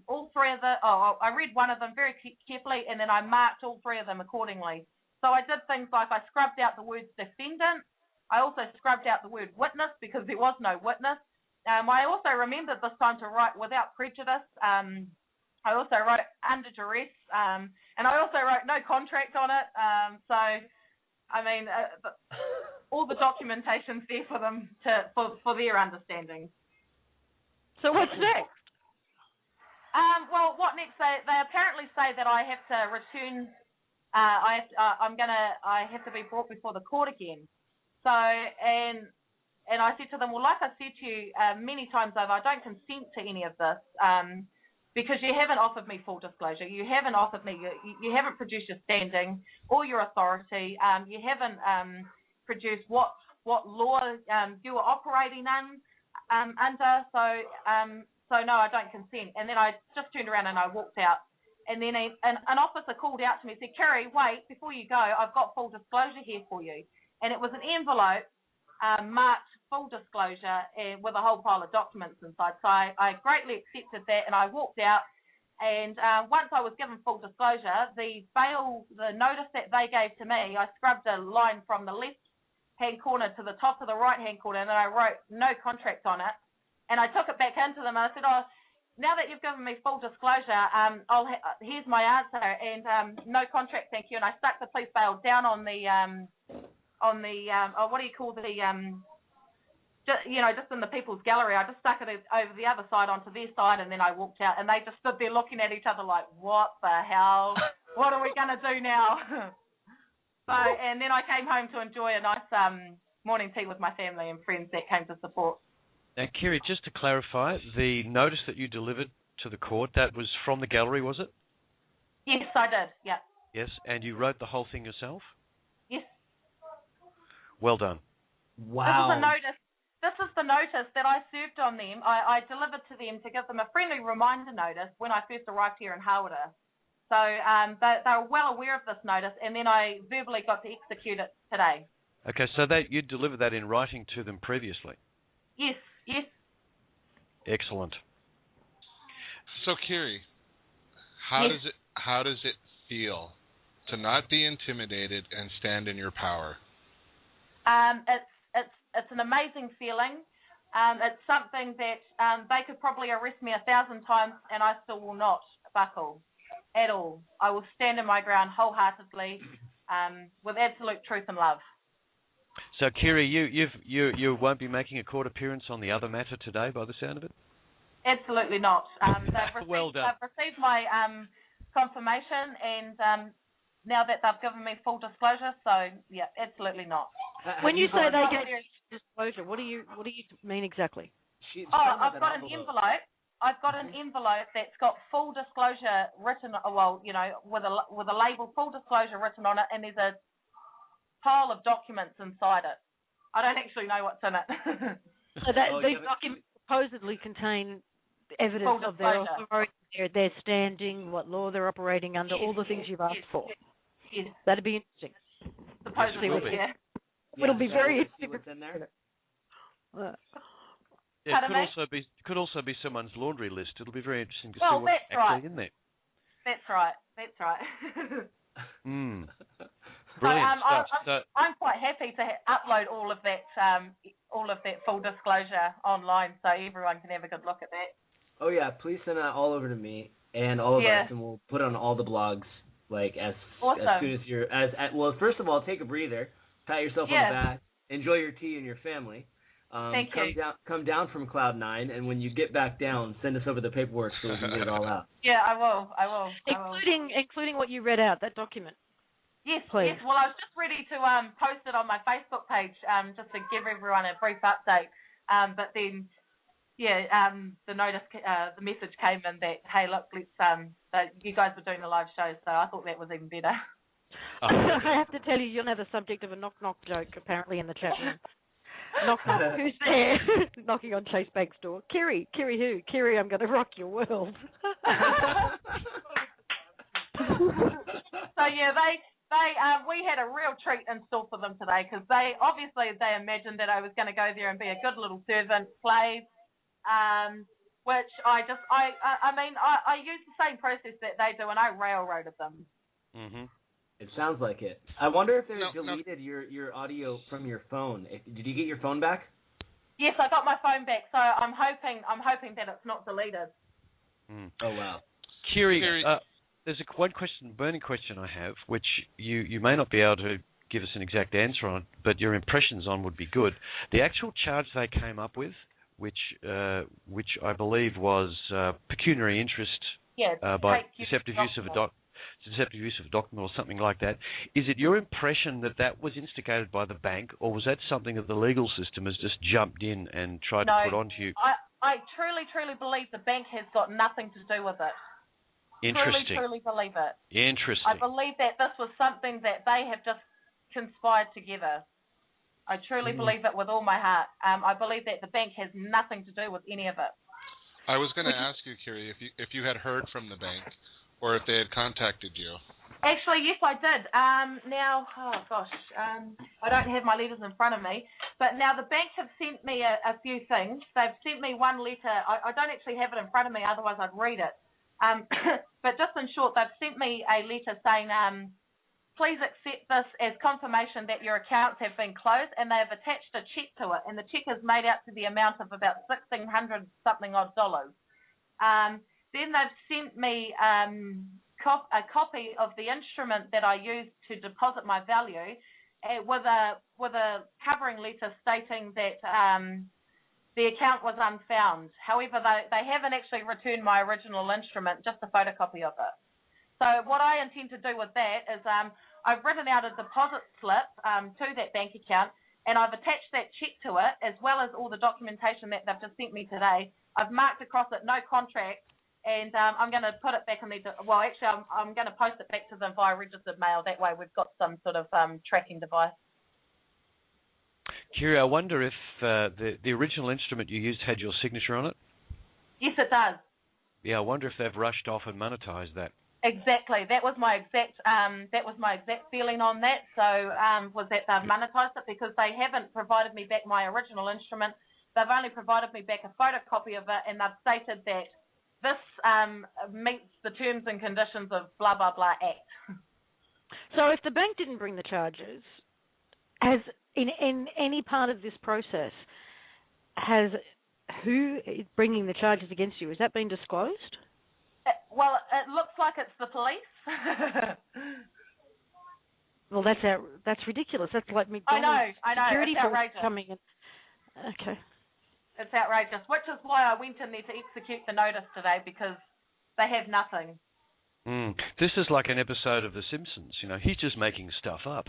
all 3 of them. I read one of them very carefully, and then I marked all 3 of them accordingly. So I did things like I scrubbed out the word defendant. I also scrubbed out the word witness because there was no witness. I also remembered this time to write without prejudice. I also wrote under duress, and I also wrote no contract on it. So, I mean, all the documentation's there for them for their understanding. So what's next? Well, what next? They apparently say that I have to return. I have to be brought before the court again. So, and I said to them, well, like I said to you many times over, I don't consent to any of this because you haven't offered me full disclosure. You haven't offered me. You haven't produced your standing or your authority. You haven't produced what law you are operating under. So no, I don't consent. And then I just turned around and I walked out. And then an officer called out to me and said, Kiri, wait, before you go, I've got full disclosure here for you. And it was an envelope marked full disclosure with a whole pile of documents inside. So I greatly accepted that and I walked out. And once I was given full disclosure, the notice that they gave to me, I scrubbed a line from the left-hand corner to the top of the right-hand corner, and then I wrote no contract on it. And I took it back into them and I said, now that you've given me full disclosure, here's my answer, and no contract, thank you. And I stuck the police bail down on the what do you call the just in the people's gallery. I just stuck it over the other side onto their side, and then I walked out, and they just stood there looking at each other like, what the hell? What are we gonna do now? So, and then I came home to enjoy a nice morning tea with my family and friends that came to support. Now, Kiri, just to clarify, the notice that you delivered to the court, that was from the gallery, was it? Yes, I did, yeah. Yes, and you wrote the whole thing yourself? Yes. Well done. Wow. This is the notice that I served on them. I delivered to them to give them a friendly reminder notice when I first arrived here in Hawera. So they were well aware of this notice, and then I verbally got to execute it today. Okay, so you delivered that in writing to them previously? Yes. Yes. Excellent. So, Kiri, how does it feel to not be intimidated and stand in your power? It's an amazing feeling. It's something that they could probably arrest me 1,000 times, and I still will not buckle at all. I will stand in my ground wholeheartedly, with absolute truth and love. So, Kiri, you won't be making a court appearance on the other matter today, by the sound of it? Absolutely not. Well done. They've received my confirmation, and now that they've given me full disclosure, so yeah, absolutely not. When you say they gave disclosure, what do you mean exactly? I've got an envelope. I've got an envelope that's got full disclosure written. Well, with a label, full disclosure written on it, and there's a pile of documents inside it. I don't actually know what's in it. So these documents supposedly contain evidence of their authority, their standing, what law they're operating under, all the things you've asked for. Yes. That'd be interesting. Supposedly, yeah. It'll be very interesting. What's in there? Yeah, it could also be someone's laundry list. It'll be very interesting to see what's actually in there. That's right. Brilliant stuff. I'm quite happy to upload all of that full disclosure online, so everyone can have a good look at that. Oh yeah, please send that all over to me and all of us, and we'll put it on all the blogs. As soon as you're well. First of all, take a breather, pat yourself on the back, enjoy your tea and your family. Thank you. Come down from Cloud 9, and when you get back down, send us over the paperwork so we can get it all out. Yeah, I will. Including what you read out, that document. Yes, please. Yes. Well, I was just ready to post it on my Facebook page just to give everyone a brief update. But then, the message came in that, hey, look, let's you guys were doing the live show, so I thought that was even better. I have to tell you, you're now the subject of a knock-knock joke, apparently, in the chat room. Knock, knock. Who's there? Knocking on Chase Bank's door. Kiri who? Kiri, I'm going to rock your world. So yeah, we had a real treat in store for them today because they imagined that I was going to go there and be a good little servant, slave, which I used the same process that they do, and I railroaded them. Mhm. It sounds like it. I wonder if they deleted your audio from your phone. Did you get your phone back? Yes, I got my phone back, so I'm hoping that it's not deleted. Mm. Oh wow. Kiri, there's one burning question I have, which you may not be able to give us an exact answer on, but your impressions on would be good. The actual charge they came up with, which I believe was pecuniary interest by deceptive use of a document or something like that. Is it your impression that was instigated by the bank, or was that something that the legal system has just jumped in and tried to put onto you? I truly believe the bank has got nothing to do with it. Interesting. Truly believe it. Interesting. I believe that this was something that they have just conspired together. I truly believe it with all my heart. I believe that the bank has nothing to do with any of it. I was going to ask you, Kiri, if you had heard from the bank or if they had contacted you. Actually, yes, I did. I don't have my letters in front of me, but now the bank have sent me a few things. They've sent me one letter. I don't actually have it in front of me, otherwise I'd read it. But just in short, they've sent me a letter saying, please accept this as confirmation that your accounts have been closed, and they have attached a check to it, and the check is made out to the amount of about $1,600 something odd dollars. Then they've sent me a copy of the instrument that I used to deposit my value, with a covering letter stating that the account was unfound. However, they haven't actually returned my original instrument, just a photocopy of it. So what I intend to do with that is I've written out a deposit slip to that bank account, and I've attached that check to it, as well as all the documentation that they've just sent me today. I've marked across it no contract, and I'm going to put it back in I'm going to post it back to them via registered mail. That way we've got some sort of tracking device. Kiri, I wonder if the original instrument you used had your signature on it? Yes, it does. Yeah, I wonder if they've rushed off and monetized that. Exactly. That was my exact feeling on that. So was that they've monetized it because they haven't provided me back my original instrument. They've only provided me back a photocopy of it, and they've stated that this meets the terms and conditions of blah, blah, blah Act. So if the bank didn't bring the charges, has in any part of this process, who is bringing the charges against you? Has that been disclosed? Well, it looks like it's the police. Well, that's ridiculous. That's like McDonald's security it's force outrageous. Coming in. Okay. It's outrageous, which is why I went in there to execute the notice today, because they have nothing. This is like an episode of The Simpsons. You know, he's just making stuff up.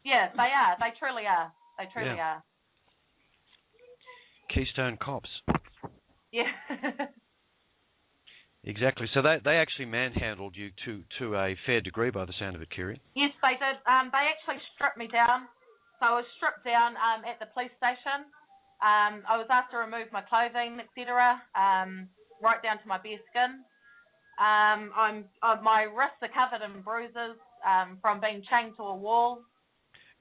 Yeah, they are. They truly are. They truly are. Keystone Cops. Yeah. Exactly. So they actually manhandled you to a fair degree by the sound of it, Kiri. Yes, they did. They actually stripped me down. So I was stripped down at the police station. I was asked to remove my clothing, etc., right down to my bare skin. My wrists are covered in bruises from being chained to a wall.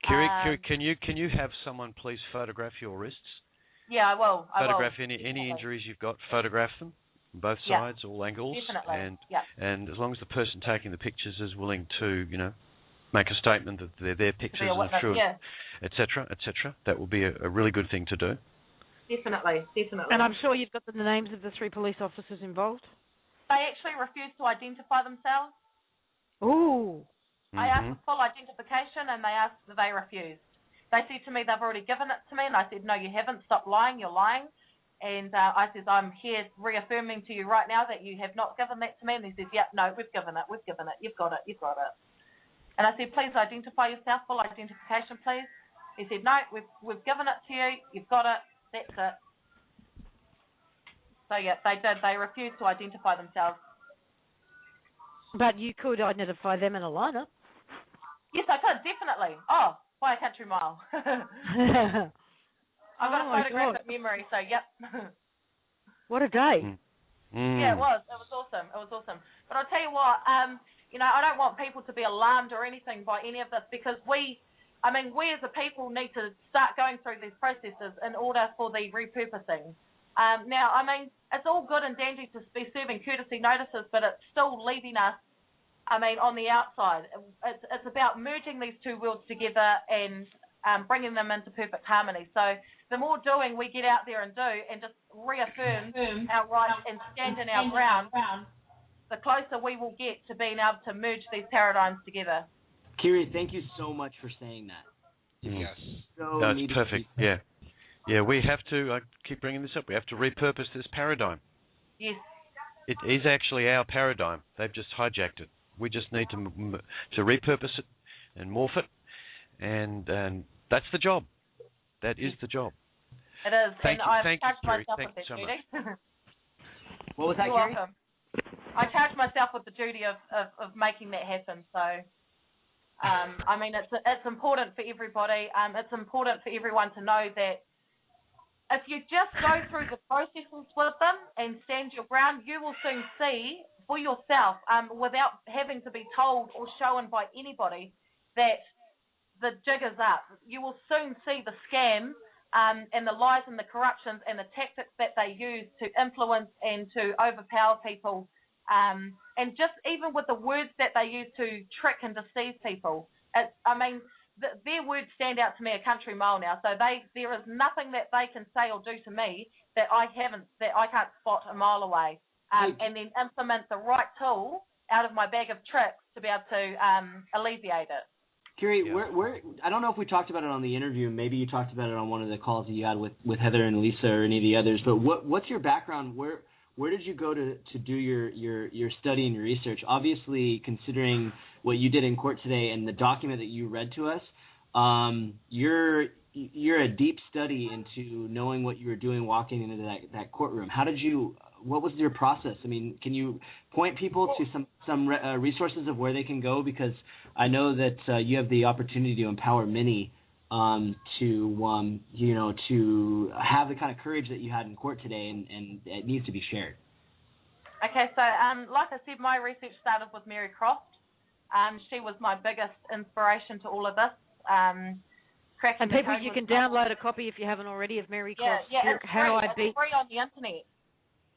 Kiri, can you have someone please photograph your wrists? Yeah, I will. Photograph any injuries you've got. Photograph them, both sides, all angles. Definitely. And as long as the person taking the pictures is willing to, make a statement that they're their pictures and true, etc., that will be a really good thing to do. Definitely. And I'm sure you've got the names of the 3 police officers involved. They actually refused to identify themselves. Ooh. I asked for full identification, and they refused. They said to me they've already given it to me, and I said, no, you haven't. Stop lying. You're lying. And I said, I'm here reaffirming to you right now that you have not given that to me. And he said, yep, no, we've given it. You've got it. And I said, please identify yourself, full identification, please. He said, no, we've given it to you. You've got it. That's it. So, yeah, they did. They refused to identify themselves. But you could identify them in a lineup. Yes, I could, definitely. Oh, by a country mile. I've got a photographic memory, so yep. What a day. Yeah, it was. It was awesome. It was awesome. But I'll tell you what, you know, I don't want people to be alarmed or anything by any of this, because we as a people need to start going through these processes in order for the repurposing. Now, I mean, it's all good and dandy to be serving courtesy notices, but it's still leaving us, I mean, on the outside. It's about merging these two worlds together and bringing them into perfect harmony. So the more doing we get out there and do and just reaffirm our rights and stand in our ground, the closer we will get to being able to merge these paradigms together. Kiri, thank you so much for saying that. Yes. That's perfect. Yeah. Yeah, we have to, I keep bringing this up, we have to repurpose this paradigm. Yes. It is actually our paradigm. They've just hijacked it. We just need to repurpose it and morph it, and that's the job. That is the job. It is. Thank you, I've Kiri. myself Thank with you so that duty. What was that, You're Kiri? welcome. I charge myself with the duty of making that happen. So, I mean, it's important for everybody. It's important for everyone to know that if you just go through the processes with them and stand your ground, you will soon see for yourself, without having to be told or shown by anybody, that the jig is up. You will soon see the scam and the lies and the corruptions and the tactics that they use to influence and to overpower people, and just even with the words that they use to trick and deceive people. Their words stand out to me a country mile now. So there is nothing that they can say or do to me that I can't spot a mile away, and then implement the right tool out of my bag of tricks to be able to alleviate it. Kiri, I don't know if we talked about it on the interview. Maybe you talked about it on one of the calls that you had with Heather and Lisa or any of the others. But what's your background? Where did you go to do your study and your research? Obviously, considering what you did in court today and the document that you read to us, you're a deep study into knowing what you were doing walking into that courtroom. What was your process? I mean, can you point people to some resources of where they can go? Because I know that you have the opportunity to empower many to have the kind of courage that you had in court today, and it needs to be shared. Okay, so like I said, my research started with Mary Croft. She was my biggest inspiration to all of this. And people, you can download a copy if you haven't already of Mary Croft's it's free on the internet.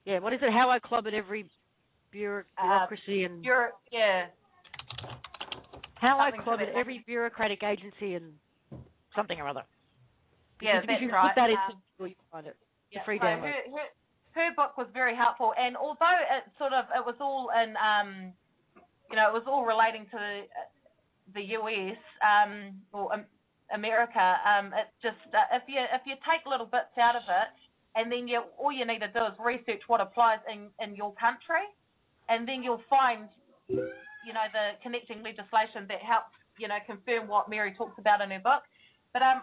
Yeah, what is it? How I Clobbered Every Bureaucracy and... How I Clobbered Every Bureaucratic Agency and something or other. Yeah, if you put that into Google, you'll find it. It's a free download. Her book was very helpful, and although it was all in, it was all relating to the US or America, it just if you take little bits out of it, and then all you need to do is research what applies in your country, and then you'll find, the connecting legislation that helps, confirm what Mary talks about in her book. But I'm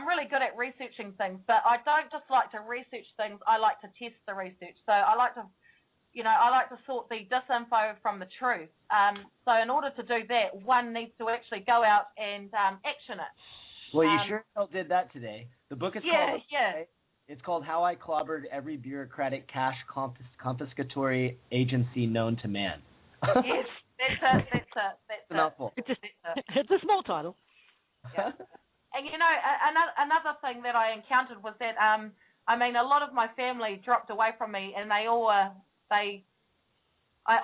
really good at researching things, but I don't just like to research things. I like to test the research. So I like to sort the disinfo from the truth. So in order to do that, one needs to actually go out and action it. Well, you sure did that today. The book is It's called How I Clobbered Every Bureaucratic Cash Confiscatory Agency Known to Man. Yes, that's it. It's a mouthful. It's a small title. Yeah. And another thing that I encountered was that a lot of my family dropped away from me, and I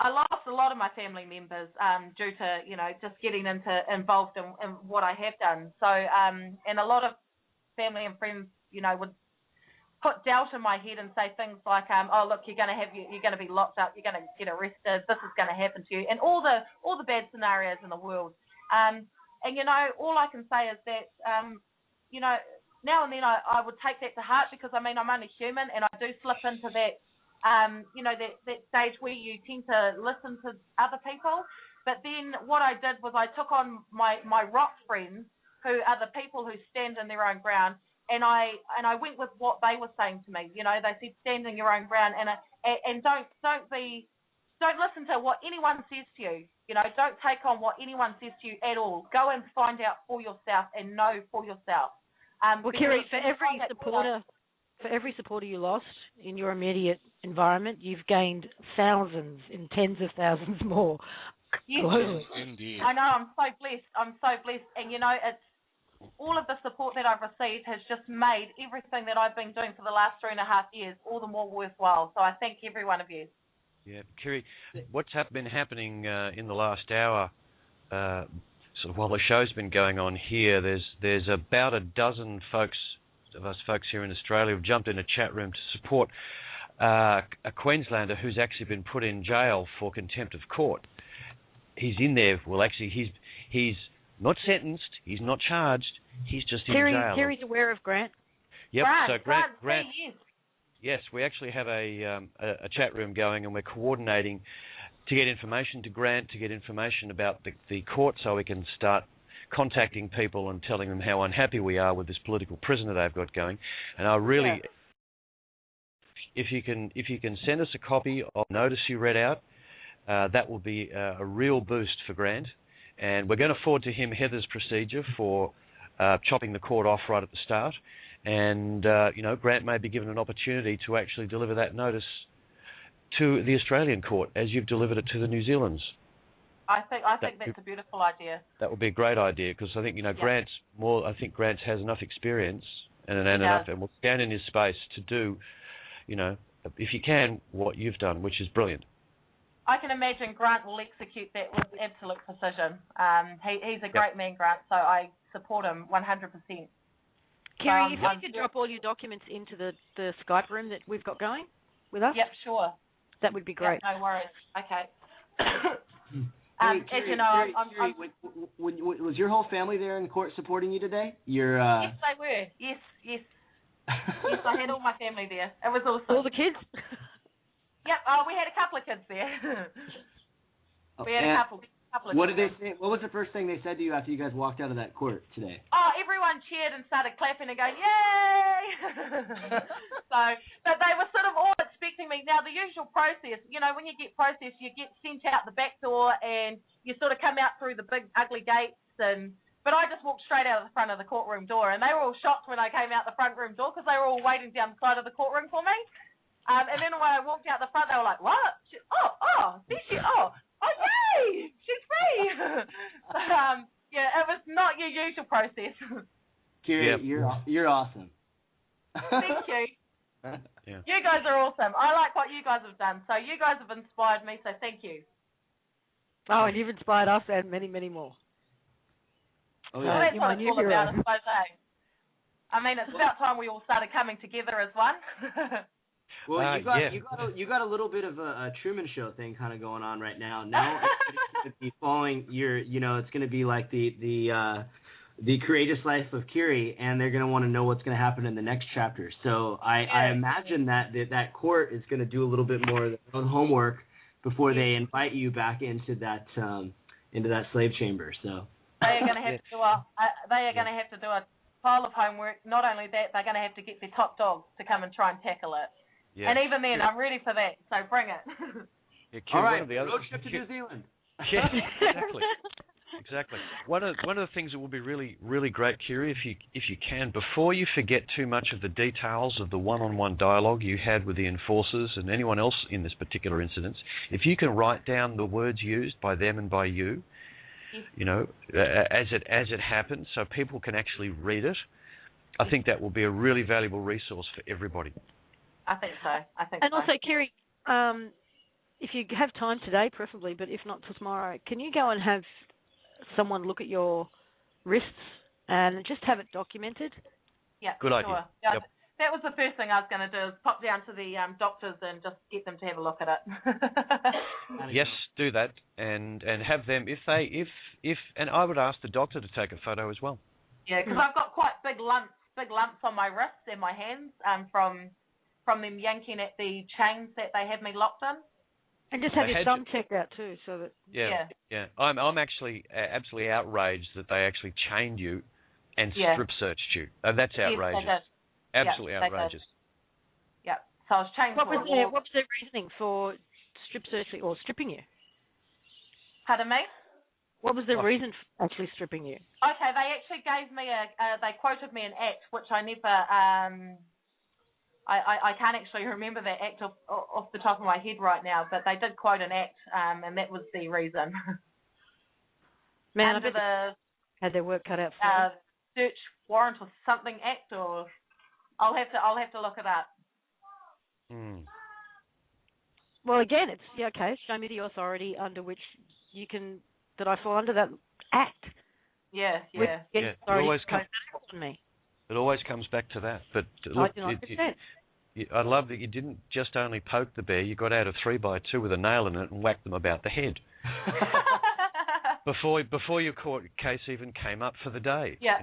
lost a lot of my family members due to just getting involved in what I have done. So and a lot of family and friends would put doubt in my head and say things like, oh look, you're going to be locked up, you're going to get arrested, this is going to happen to you, and all the bad scenarios in the world. And all I can say is that now and then I would take that to heart, because I'm only human, and I do slip into that that stage where you tend to listen to other people. But then what I did was I took on my rock friends, who are the people who stand in their own ground, and I went with what they were saying to me. They said stand in your own ground, and don't listen to what anyone says to you. Don't take on what anyone says to you at all. Go and find out for yourself and know for yourself. Well, Kiri, for every supporter you lost in your immediate environment, you've gained thousands and tens of thousands more. Yes, indeed. I know. I'm so blessed. And it's all of the support that I've received has just made everything that I've been doing for the last 3.5 years all the more worthwhile. So I thank every one of you. Yeah, Kiri, what's been happening in the last hour, sort of while the show's been going on here, there's about a dozen folks here in Australia who've jumped in a chat room to support a Queenslander who's actually been put in jail for contempt of court. He's in there. Well, actually, he's not sentenced. He's not charged. He's just in jail. Kiri's aware of Grant. Yep. Grant. Yes, we actually have a chat room going, and we're coordinating to get information to Grant, to get information about the court, so we can start contacting people and telling them how unhappy we are with this political prisoner they've got going. And I really, if you can send us a copy of notice you read out, that will be a real boost for Grant. And we're going to forward to him Heather's procedure for chopping the court off right at the start. And, Grant may be given an opportunity to actually deliver that notice to the Australian court as you've delivered it to the New Zealand's. I think that's a beautiful idea. That would be a great idea because I think, Grant's more, I think Grant has enough experience and will stand in his space to do, if you can, what you've done, which is brilliant. I can imagine Grant will execute that with absolute precision. He's a great man, Grant, so I support him 100%. Kiri, if you could drop all your documents into the Skype room that we've got going with us. Yep, sure. That would be great. Yep, no worries. Okay. Hey, Kiri, was your whole family there in court supporting you today? Yes, they were. Yes. Yes, I had all my family there. It was awesome. All the kids? Yep. We had a couple of kids there. We had a couple of What did they say? What was the first thing they said to you after you guys walked out of that court today? Oh, everyone cheered and started clapping and going, yay! But they were sort of all expecting me. Now, the usual process, when you get processed, you get sent out the back door and you sort of come out through the big, ugly gates. But I just walked straight out of the front of the courtroom door, and they were all shocked when I came out the front room door because they were all waiting down the side of the courtroom for me. And then when I walked out the front, they were like, what? Yay! She's free! It was not your usual process. Kiri, you're awesome. Thank you. Yeah. You guys are awesome. I like what you guys have done. So you guys have inspired me, so thank you. Oh, and you've inspired us and many, many more. Oh, well, that's what it's all about, I suppose, I mean, it's about time we all started coming together as one. Well, you got a little bit of a Truman Show thing kind of going on right now. Now everybody's going to be following it's going to be like the courageous life of Kiri, and they're going to want to know what's going to happen in the next chapter. So I imagine that court is going to do a little bit more of their own homework before they invite you back into that slave chamber. So they are going to have to do a pile of homework. Not only that, they're going to have to get their top dogs to come and try and tackle it. Yeah. And even then, I'm ready for that, so bring it. All right, road trip to New Zealand. Yeah, exactly. One of the things that will be really, really great, Kiri, if you can, before you forget too much of the details of the one-on-one dialogue you had with the enforcers and anyone else in this particular incident, if you can write down the words used by them and by you, as it happened, so people can actually read it, I think that will be a really valuable resource for everybody. I think so. And also, Kiri, if you have time today, preferably, but if not tomorrow, can you go and have someone look at your wrists and just have it documented? Yeah, good idea. Sure. Yeah, yep. That was the first thing I was going to do, is pop down to the doctors and just get them to have a look at it. Yes, do that, and have them if and I would ask the doctor to take a photo as well. Yeah, because I've got quite big lumps on my wrists and my hands from them yanking at the chains that they had me locked in. And just have your thumb checked out too, so that. Yeah. I'm actually absolutely outraged that they actually chained you and strip searched you. That's outrageous. Yes, absolutely outrageous. Yeah. So I was chained. What was their reasoning for strip searching or stripping you? Pardon me? What was the reason for actually stripping you? Okay, they actually gave me they quoted me an act, which I never, I can't actually remember that act off the top of my head right now, but they did quote an act, and that was the reason. Man, Under the had their work cut out for them. Search warrant or something act, or I'll have to look it up. Well, again, it's okay. Show me the authority under which you can that I fall under that act. Yeah. It always comes back to that. But look, I love that you didn't just only poke the bear. You got out a 3x2 with a nail in it and whacked them about the head. Before your court case even came up for the day. Yeah.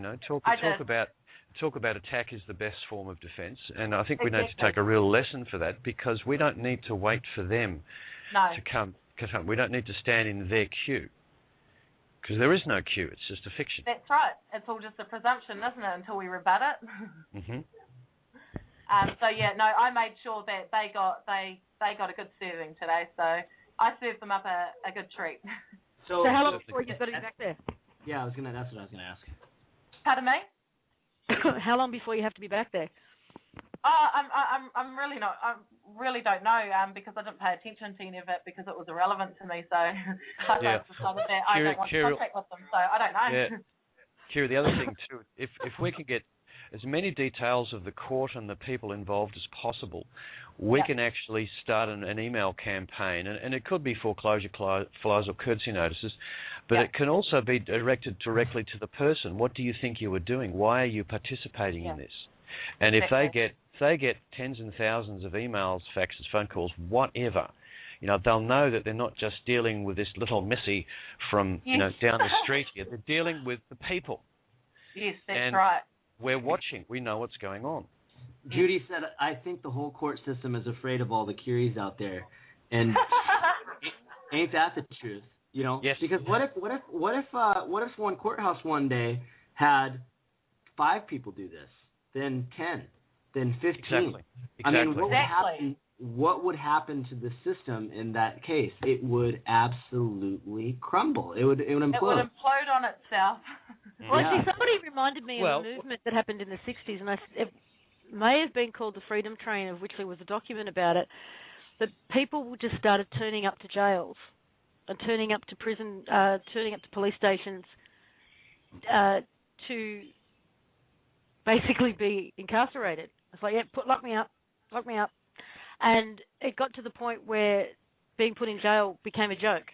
Talk about attack is the best form of defence, and I think we need to take a real lesson for that, because we don't need to wait for them to come. We don't need to stand in their queue, because there is no queue. It's just a fiction. That's right. It's all just a presumption, isn't it? Until we rebut it. Mm-hmm. I made sure that they got a good serving today, so I served them up a good treat. So how long before you've got to be back there? Yeah, that's what I was gonna ask. Pardon me? How long before you have to be back there? I'm really not. I really don't know because I didn't pay attention to any of it because it was irrelevant to me. So I decided that I don't want to contact with them. So I don't know. Yeah. Kira, the other thing too, if we can get as many details of the court and the people involved as possible, we can actually start an email campaign, and it could be foreclosure flyers or courtesy notices, but it can also be directed directly to the person. What do you think you were doing? Why are you participating in this? And if they get tens and thousands of emails, faxes, phone calls, whatever, they'll know that they're not just dealing with this little missy from down the street here. They're dealing with the people. Yes, that's right. We're watching. We know what's going on. Judy said, I think the whole court system is afraid of all the Kiris out there. And ain't that the truth? Yes. Because what if one courthouse one day had 5 people do this, then 10, then 15? Exactly. I mean, what would happen to the system in that case? It would absolutely crumble. It would implode. It would implode on itself. Well, see, somebody reminded me of a movement that happened in the 60s, and it may have been called the Freedom Train, of which there was a document about it, that people just started turning up to jails and turning up to prison, turning up to police stations to basically be incarcerated. It's like, lock me up. And it got to the point where being put in jail became a joke,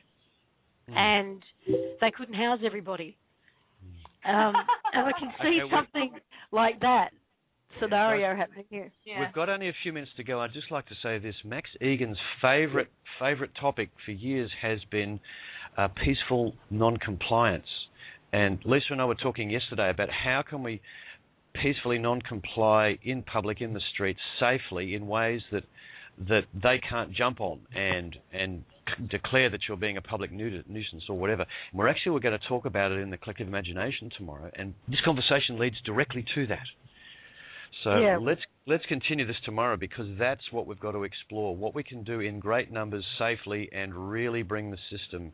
and they couldn't house everybody. And I can see something like that scenario happening here. Yeah. We've got only a few minutes to go. I'd just like to say this. Max Egan's favourite topic for years has been peaceful non-compliance. And Lisa and I were talking yesterday about how can we peacefully non-comply in public, in the streets, safely, in ways that they can't jump on and declare that you're being a public nuisance or whatever. And we're going to talk about it in the Collective Imagination tomorrow, and this conversation leads directly to that. So let's continue this tomorrow, because that's what we've got to explore, what we can do in great numbers safely and really bring the system.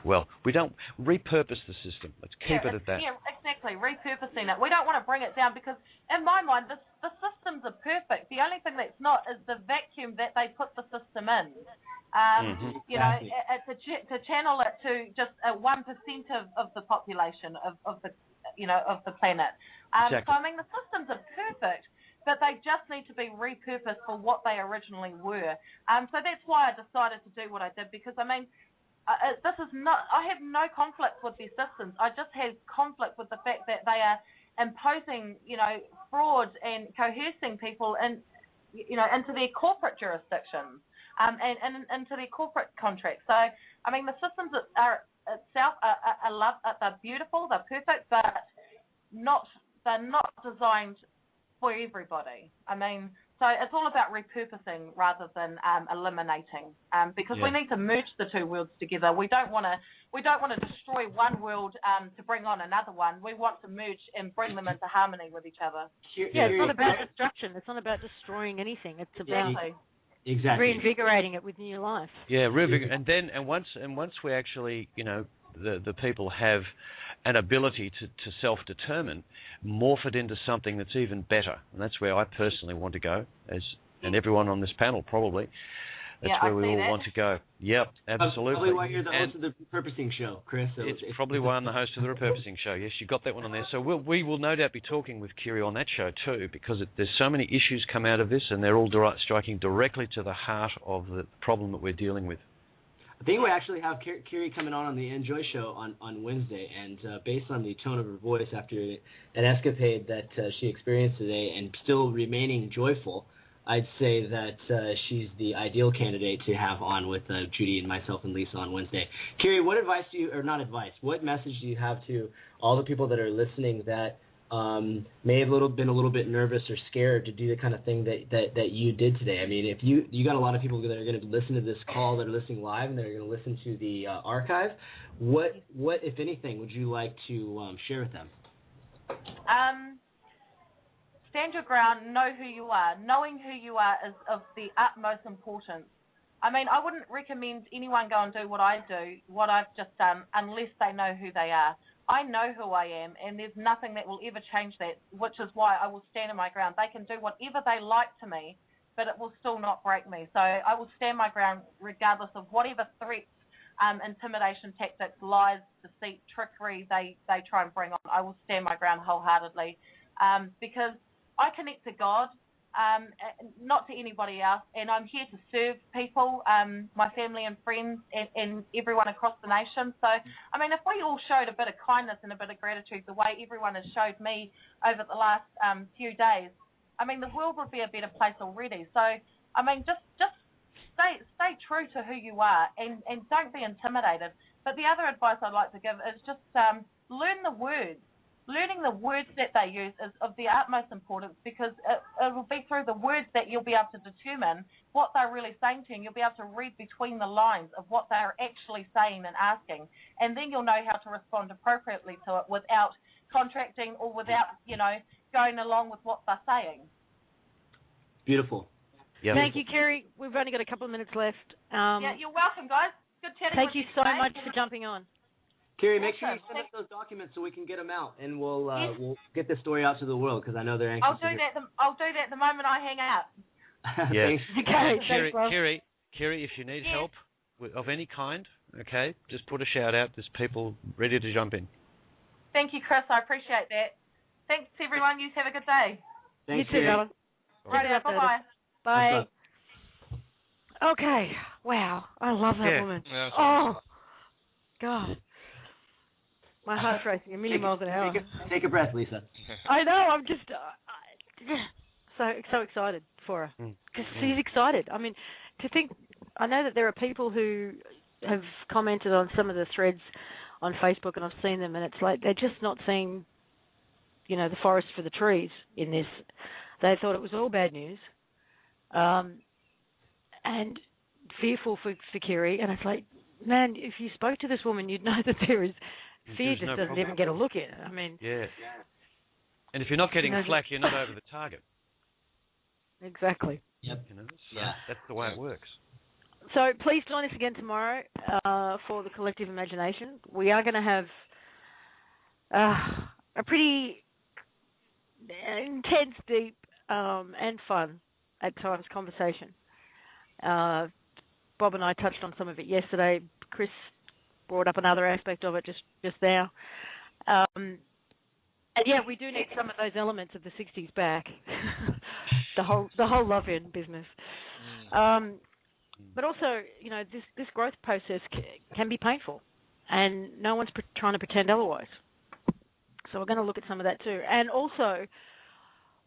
We don't repurpose the system. Let's keep it at that. Yeah, exactly. Repurposing it. We don't want to bring it down because, in my mind, the systems are perfect. The only thing that's not is the vacuum that they put the system in. To channel it to just 1% of the population of the planet. Exactly. So I mean, the systems are perfect, but they just need to be repurposed for what they originally were. So that's why I decided to do what I did, because I mean. This is not. I have no conflict with these systems. I just have conflict with the fact that they are imposing, fraud and coercing people into their corporate jurisdictions and into their corporate contracts. So, I mean, the systems are itself they're beautiful, they're perfect, but they're not designed for everybody. I mean. So it's all about repurposing rather than eliminating, because we need to merge the two worlds together. We don't want to destroy one world to bring on another one. We want to merge and bring them into harmony with each other. Yeah, it's not about destruction. It's not about destroying anything. It's about Exactly. Reinvigorating it with new life. Yeah, and once we actually, the people have an ability to self-determine, morph it into something that's even better, and that's where I personally want to go, and everyone on this panel probably. That's where we all want to go. Yep, absolutely. Probably why you're the host of the Repurposing Show, Chris. So it's probably why I'm the host of the Repurposing Show. Yes, you got that one on there. So we will no doubt be talking with Kiri on that show too, because there's so many issues come out of this, and they're all striking directly to the heart of the problem that we're dealing with. I think we actually have Kiri coming on the Enjoy Show on Wednesday, and based on the tone of her voice after an escapade that she experienced today and still remaining joyful, I'd say that she's the ideal candidate to have on with Judy and myself and Lisa on Wednesday. Kiri, what advice what message do you have to all the people that are listening that may have been a little bit nervous or scared to do the kind of thing that you did today? I mean, if you got a lot of people that are going to listen to this call, that are listening live, and that are going to listen to the archive, what, if anything, would you like to share with them? Stand your ground, know who you are. Knowing who you are is of the utmost importance. I mean, I wouldn't recommend anyone go and do what I've just done, unless they know who they are. I know who I am, and there's nothing that will ever change that, which is why I will stand in my ground. They can do whatever they like to me, but it will still not break me. So I will stand my ground regardless of whatever threats, intimidation tactics, lies, deceit, trickery they try and bring on. I will stand my ground wholeheartedly because I connect to God, not to anybody else, and I'm here to serve people, my family and friends, and everyone across the nation. So, I mean, if we all showed a bit of kindness and a bit of gratitude the way everyone has showed me over the last few days, I mean, the world would be a better place already. So, I mean, just stay true to who you are and don't be intimidated. But the other advice I'd like to give is just learn the words. Learning the words that they use is of the utmost importance, because it will be through the words that you'll be able to determine what they're really saying to you, and you'll be able to read between the lines of what they're actually saying and asking, and then you'll know how to respond appropriately to it without contracting or without, going along with what they're saying. Beautiful. Yep. Thank you, Kiri. We've only got a couple of minutes left. You're welcome, guys. Good chatting with you. Thank you so much for jumping on. Kiri, make sure you send us those documents so we can get them out, and we'll get this story out to the world, because I know they're anxious. I'll do that the moment I hang out. Yes. Okay. Kiri, if you need help of any kind, okay, just put a shout out. There's people ready to jump in. Thank you, Chris. I appreciate that. Thanks, everyone. You have a good day. Thanks, you too, Bella. Right, bye-bye. Bye. Okay. Wow. I love that woman. Yeah, oh, God. My heart's racing a million miles an hour. Take a breath, Lisa. I know. I'm just so excited for her, because she's excited. I mean, to think, I know that there are people who have commented on some of the threads on Facebook, and I've seen them, and it's like they're just not seeing, the forest for the trees in this. They thought it was all bad news, and fearful for Kiri. And it's like, man, if you spoke to this woman, you'd know that there is. Fear just doesn't even get a look at. I mean, yeah. And if you're not getting flack, you're not over the target. Exactly. Yep. That's the way it works. So please join us again tomorrow for the Collective Imagination. We are going to have a pretty intense, deep, and fun at times conversation. Bob and I touched on some of it yesterday. Chris brought up another aspect of it just now. And we do need some of those elements of the 60s back. the whole love-in business. But also, this growth process can be painful, and no one's trying to pretend otherwise. So we're going to look at some of that too. And also,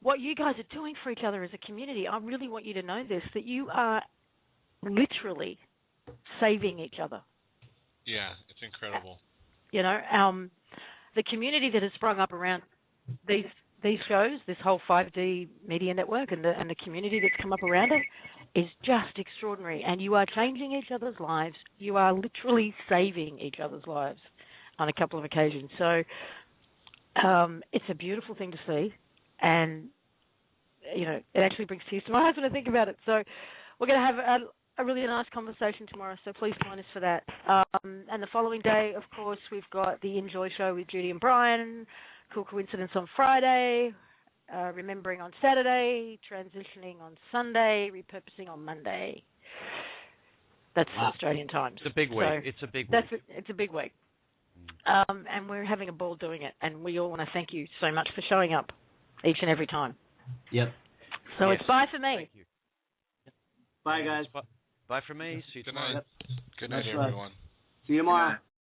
what you guys are doing for each other as a community, I really want you to know this, that you are literally saving each other. Yeah, it's incredible. The community that has sprung up around these shows, this whole 5D media network, and the community that's come up around it is just extraordinary. And you are changing each other's lives. You are literally saving each other's lives on a couple of occasions. So it's a beautiful thing to see, and it actually brings tears to my eyes when I think about it. So we're going to have a really nice conversation tomorrow, so please join us for that. And the following day, of course, we've got the Enjoy Show with Judy and Brian, Cool Coincidence on Friday, Remembering on Saturday, Transitioning on Sunday, Repurposing on Monday. That's Australian time. It's a big week. So it's a big week. It's a big week. And we're having a ball doing it, and we all want to thank you so much for showing up each and every time. Yep. So it's bye for me. Thank you. Bye, guys. Bye from me. See you Good tomorrow. night. Good night, everyone. See you tomorrow.